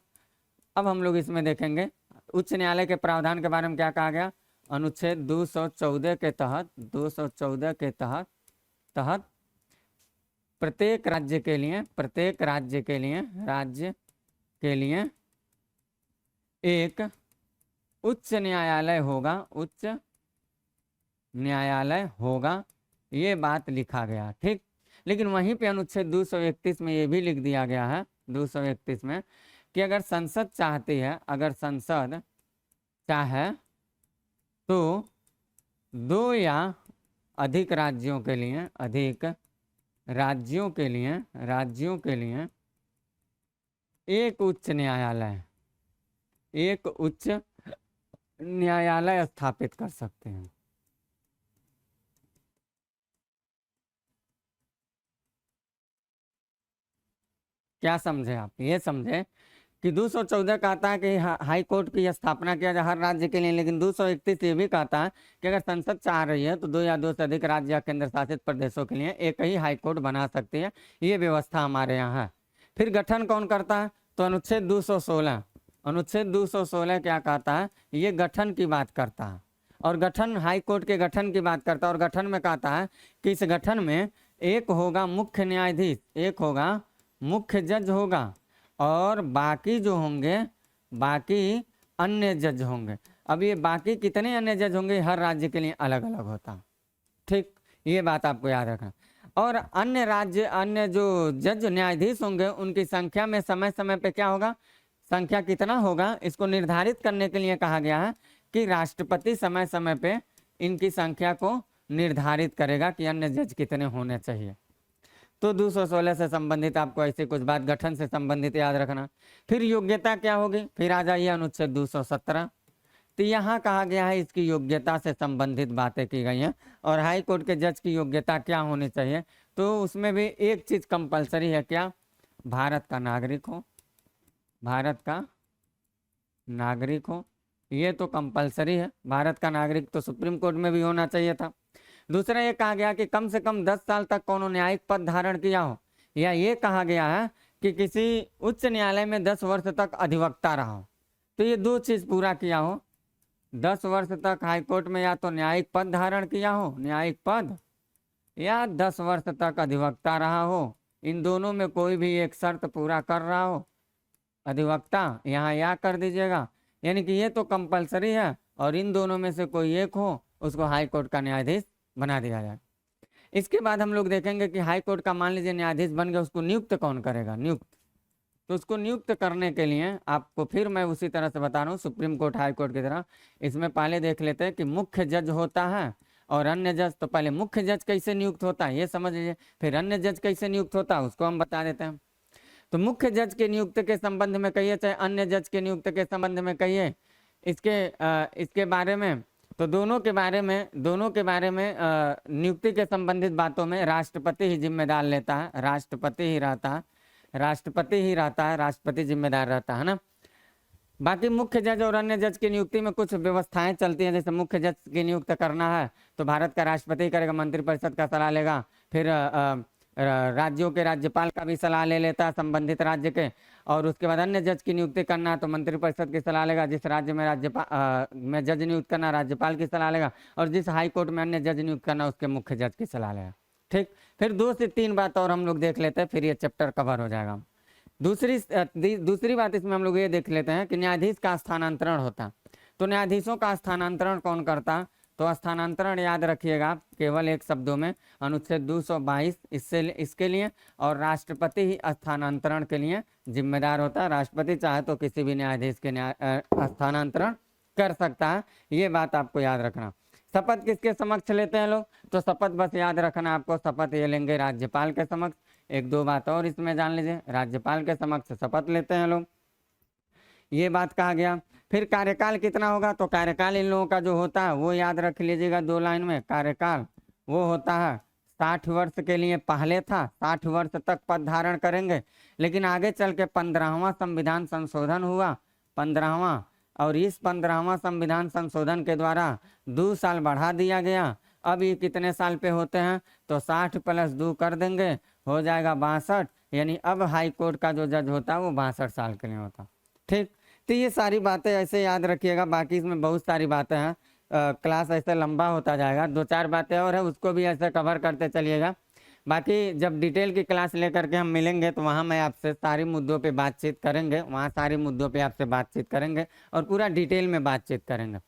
अब हम लोग इसमें देखेंगे उच्च न्यायालय के प्रावधान के बारे में क्या कहा गया। अनुच्छेद 214 के तहत, 214 के तहत प्रत्येक राज्य के लिए, प्रत्येक राज्य के लिए, राज्य के लिए एक उच्च न्यायालय होगा, उच्च न्यायालय होगा, ये बात लिखा गया। ठीक, लेकिन वहीं पे अनुच्छेद 231 में ये भी लिख दिया गया है, 231 में, कि अगर संसद चाहती है, अगर संसद चाहे तो 2 या अधिक राज्यों के लिए, अधिक राज्यों के लिए, राज्यों के लिए एक उच्च न्यायालय, एक उच्च न्यायालय स्थापित कर सकते हैं। क्या समझे आप, ये समझे कि 214 कहता है कि हाई कोर्ट की स्थापना किया जाए हर राज्य के लिए, लेकिन 231 ये भी कहता है कि अगर संसद चाह रही है तो 2 या 2 से अधिक राज्य या केंद्र शासित प्रदेशों के लिए एक ही हाई कोर्ट बना सकती है, ये व्यवस्था हमारे यहाँ है। फिर गठन कौन करता है, तो अनुच्छेद 216, अनुच्छेद 216 क्या कहता है, ये गठन की बात करता है, और गठन हाई कोर्ट के गठन की बात करता है, और गठन में कहता है कि इस गठन में एक होगा मुख्य न्यायाधीश, एक होगा मुख्य जज होगा, और बाकी जो होंगे, बाकी अन्य जज होंगे। अब ये बाकी कितने अन्य जज होंगे हर राज्य के लिए अलग अलग होता। ठीक, ये बात आपको याद रखना। और अन्य राज्य, अन्य जो जज न्यायाधीश होंगे उनकी संख्या में समय समय पे क्या होगा, संख्या कितना होगा, इसको निर्धारित करने के लिए कहा गया है कि राष्ट्रपति समय समय पे इनकी संख्या को निर्धारित करेगा कि अन्य जज कितने होने चाहिए। तो 216 से संबंधित आपको ऐसे कुछ बात गठन से संबंधित याद रखना। फिर योग्यता क्या होगी, फिर आ जाइए अनुच्छेद 217, तो यहाँ कहा गया है इसकी योग्यता से संबंधित बातें की गई हैं, और हाई कोर्ट के जज की योग्यता क्या होनी चाहिए, तो उसमें भी एक चीज कंपलसरी है, क्या, भारत का नागरिक हो, भारत का नागरिक हो, ये तो कंपलसरी है। भारत का नागरिक तो सुप्रीम कोर्ट में भी होना चाहिए था। दूसरा ये कहा गया कि कम से कम 10 साल तक कोनो न्यायिक पद धारण किया हो, या ये कहा गया है कि किसी उच्च न्यायालय में 10 वर्ष तक अधिवक्ता रहा हो, तो ये 2 चीज पूरा किया हो, 10 वर्ष तक हाईकोर्ट में या तो न्यायिक पद धारण किया हो, न्यायिक पद, या 10 वर्ष तक अधिवक्ता रहा हो, इन दोनों में कोई भी एक शर्त पूरा कर रहा हो, अधिवक्ता यहाँ या कर दीजिएगा, यानी कि ये तो कंपलसरी है, और इन दोनों में से कोई एक हो उसको हाई कोर्ट का न्यायाधीश बना दिया जाए। इसके बाद हम लोग देखेंगे कि हाई कोर्ट का मान लीजिए न्यायाधीश बन गया, उसको नियुक्त कौन करेगा, नियुक्त, तो उसको नियुक्त करने के लिए आपको फिर मैं उसी तरह से बता रहा हूँ, सुप्रीम कोर्ट हाई कोर्ट की तरह। इसमें पहले देख लेते हैं कि मुख्य जज होता है और अन्य जज। तो पहले मुख्य जज कैसे नियुक्त होता है ये समझ लीजिए, फिर अन्य जज कैसे नियुक्त होता है उसको हम बता देते हैं। तो मुख्य जज के नियुक्त के संबंध में कहिए चाहे अन्य जज के नियुक्त के संबंध में कहिए, इसके बारे में, तो दोनों के बारे में नियुक्ति के संबंधित बातों में राष्ट्रपति ही जिम्मेदार लेता है, राष्ट्रपति ही रहता है, राष्ट्रपति जिम्मेदार रहता है ना। बाकी मुख्य जज और अन्य जज की नियुक्ति में कुछ व्यवस्थाएं चलती हैं। जैसे मुख्य जज की नियुक्त करना है तो भारत का राष्ट्रपति करेगा, मंत्रिपरिषद का सलाह लेगा, फिर राज्यों के राज्यपाल का भी सलाह ले लेता है संबंधित राज्य के, और उसके बाद अन्य जज की नियुक्ति करना है तो मंत्रिपरिषद की सलाह लेगा, जिस राज्य में में जज नियुक्त करना राज्यपाल की सलाह लेगा, और जिस हाई कोर्ट में अन्य जज नियुक्त करना उसके मुख्य जज की सलाह लेगा। ठीक, फिर 2 से 3 बात और हम लोग देख लेते हैं, फिर ये चैप्टर कवर हो जाएगा। दूसरी बात इसमें हम लोग ये देख लेते हैं कि न्यायाधीश का स्थानांतरण होता। तो न्यायाधीशों का स्थानांतरण कौन करता? तो स्थानांतरण याद रखिएगा केवल एक शब्दों में अनुच्छेद 222 इसके लिए, और राष्ट्रपति ही स्थानांतरण के लिए जिम्मेदार होता है। राष्ट्रपति चाहे तो किसी भी न्यायाधीश के स्थानांतरण कर सकता है, ये बात आपको याद रखना। शपथ किसके समक्ष लेते हैं लोग? तो शपथ बस याद रखना आपको, शपथ ये लेंगे राज्यपाल के समक्ष। 1-2 बात और इसमें जान लीजिए, राज्यपाल के समक्ष शपथ लेते हैं लोग, ये बात कहा गया। फिर कार्यकाल कितना होगा? तो कार्यकाल इन लोगों का जो होता है वो याद रख लीजिएगा 2 लाइन में। कार्यकाल वो होता है 60 वर्ष के लिए पहले था, 60 वर्ष तक पद धारण करेंगे, लेकिन आगे चल के 15वां संविधान संशोधन हुआ, 15वां, और इस 15वां संविधान संशोधन के द्वारा 2 साल बढ़ा दिया गया। अब ये कितने साल पे होते हैं? तो 60 + 2 कर देंगे, हो जाएगा 62, यानी अब हाई कोर्ट का जो जज होता है वो 62 साल के लिए होता। ठीक, तो ये सारी बातें ऐसे याद रखिएगा, बाकी इसमें बहुत सारी बातें हैं, क्लास ऐसे लंबा होता जाएगा, 2-4 बातें और है उसको भी ऐसे कवर करते चलिएगा। बाकी जब डिटेल की क्लास लेकर के हम मिलेंगे तो वहाँ मैं आपसे सारे मुद्दों पे बातचीत करेंगे, वहाँ सारे मुद्दों पे आपसे बातचीत करेंगे और पूरा डिटेल में बातचीत करेंगे।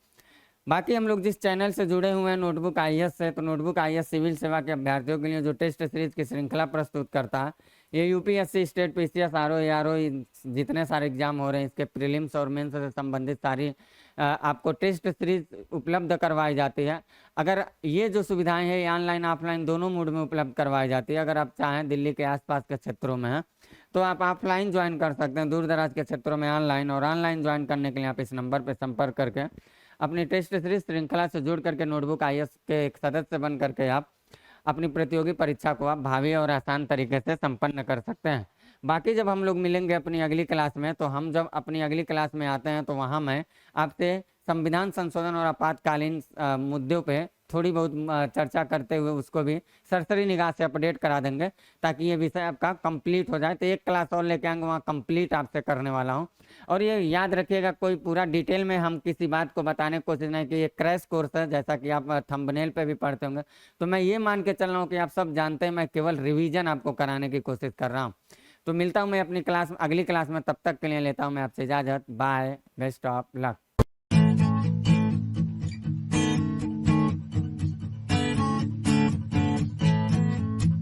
बाकी हम लोग जिस चैनल से जुड़े हुए हैं नोटबुक IAS से, तो नोटबुक IAS सिविल सेवा के अभ्यर्थियों के लिए जो टेस्ट सीरीज की श्रृंखला प्रस्तुत करता है, ये UPSC, state PCS, RO, ARO जितने सारे एग्जाम हो रहे हैं इसके प्रीलिम्स और मेंस से संबंधित सारी आपको टेस्ट सीरीज उपलब्ध करवाई जाती है। अगर ये जो सुविधाएं हैं ये ऑनलाइन ऑफलाइन दोनों मोड में उपलब्ध करवाई जाती है। अगर आप चाहें दिल्ली के आसपास के क्षेत्रों में हैं तो आप ऑफलाइन ज्वाइन कर सकते हैं, दूर दराज के क्षेत्रों में ऑनलाइन, और ऑनलाइन ज्वाइन करने के लिए आप इस नंबर पर संपर्क करके अपनी टेस्ट सीरीज श्रृंखला से जुड़ करके नोटबुक IAS के एक सदस्य बन करके आप अपनी प्रतियोगी परीक्षा को आप भावी और आसान तरीके से संपन्न कर सकते हैं। बाकी जब हम लोग मिलेंगे अपनी अगली क्लास में, तो हम जब अपनी अगली क्लास में आते हैं तो वहाँ मैं आपसे संविधान संशोधन और आपातकालीन मुद्दों पे थोड़ी बहुत चर्चा करते हुए उसको भी सरसरी निगाह से अपडेट करा देंगे, ताकि ये विषय आपका कंप्लीट हो जाए। तो एक क्लास और लेके आएंगे, वहाँ कंप्लीट आपसे करने वाला हूँ। और ये याद रखिएगा, कोई पूरा डिटेल में हम किसी बात को बताने की कोशिश नहीं कि ये क्रैश कोर्स है, जैसा कि आप थंबनेल पे भी पढ़ते होंगे। तो मैं ये मान के चल रहा हूँ कि आप सब जानते हैं, मैं केवल रिवीजन आपको कराने की कोशिश कर रहा हूँ। तो मिलता हूँ मैं अपनी क्लास अगली क्लास में, तब तक के लिए लेता हूँ मैं आपसे इजाज़त। Bye, best of luck.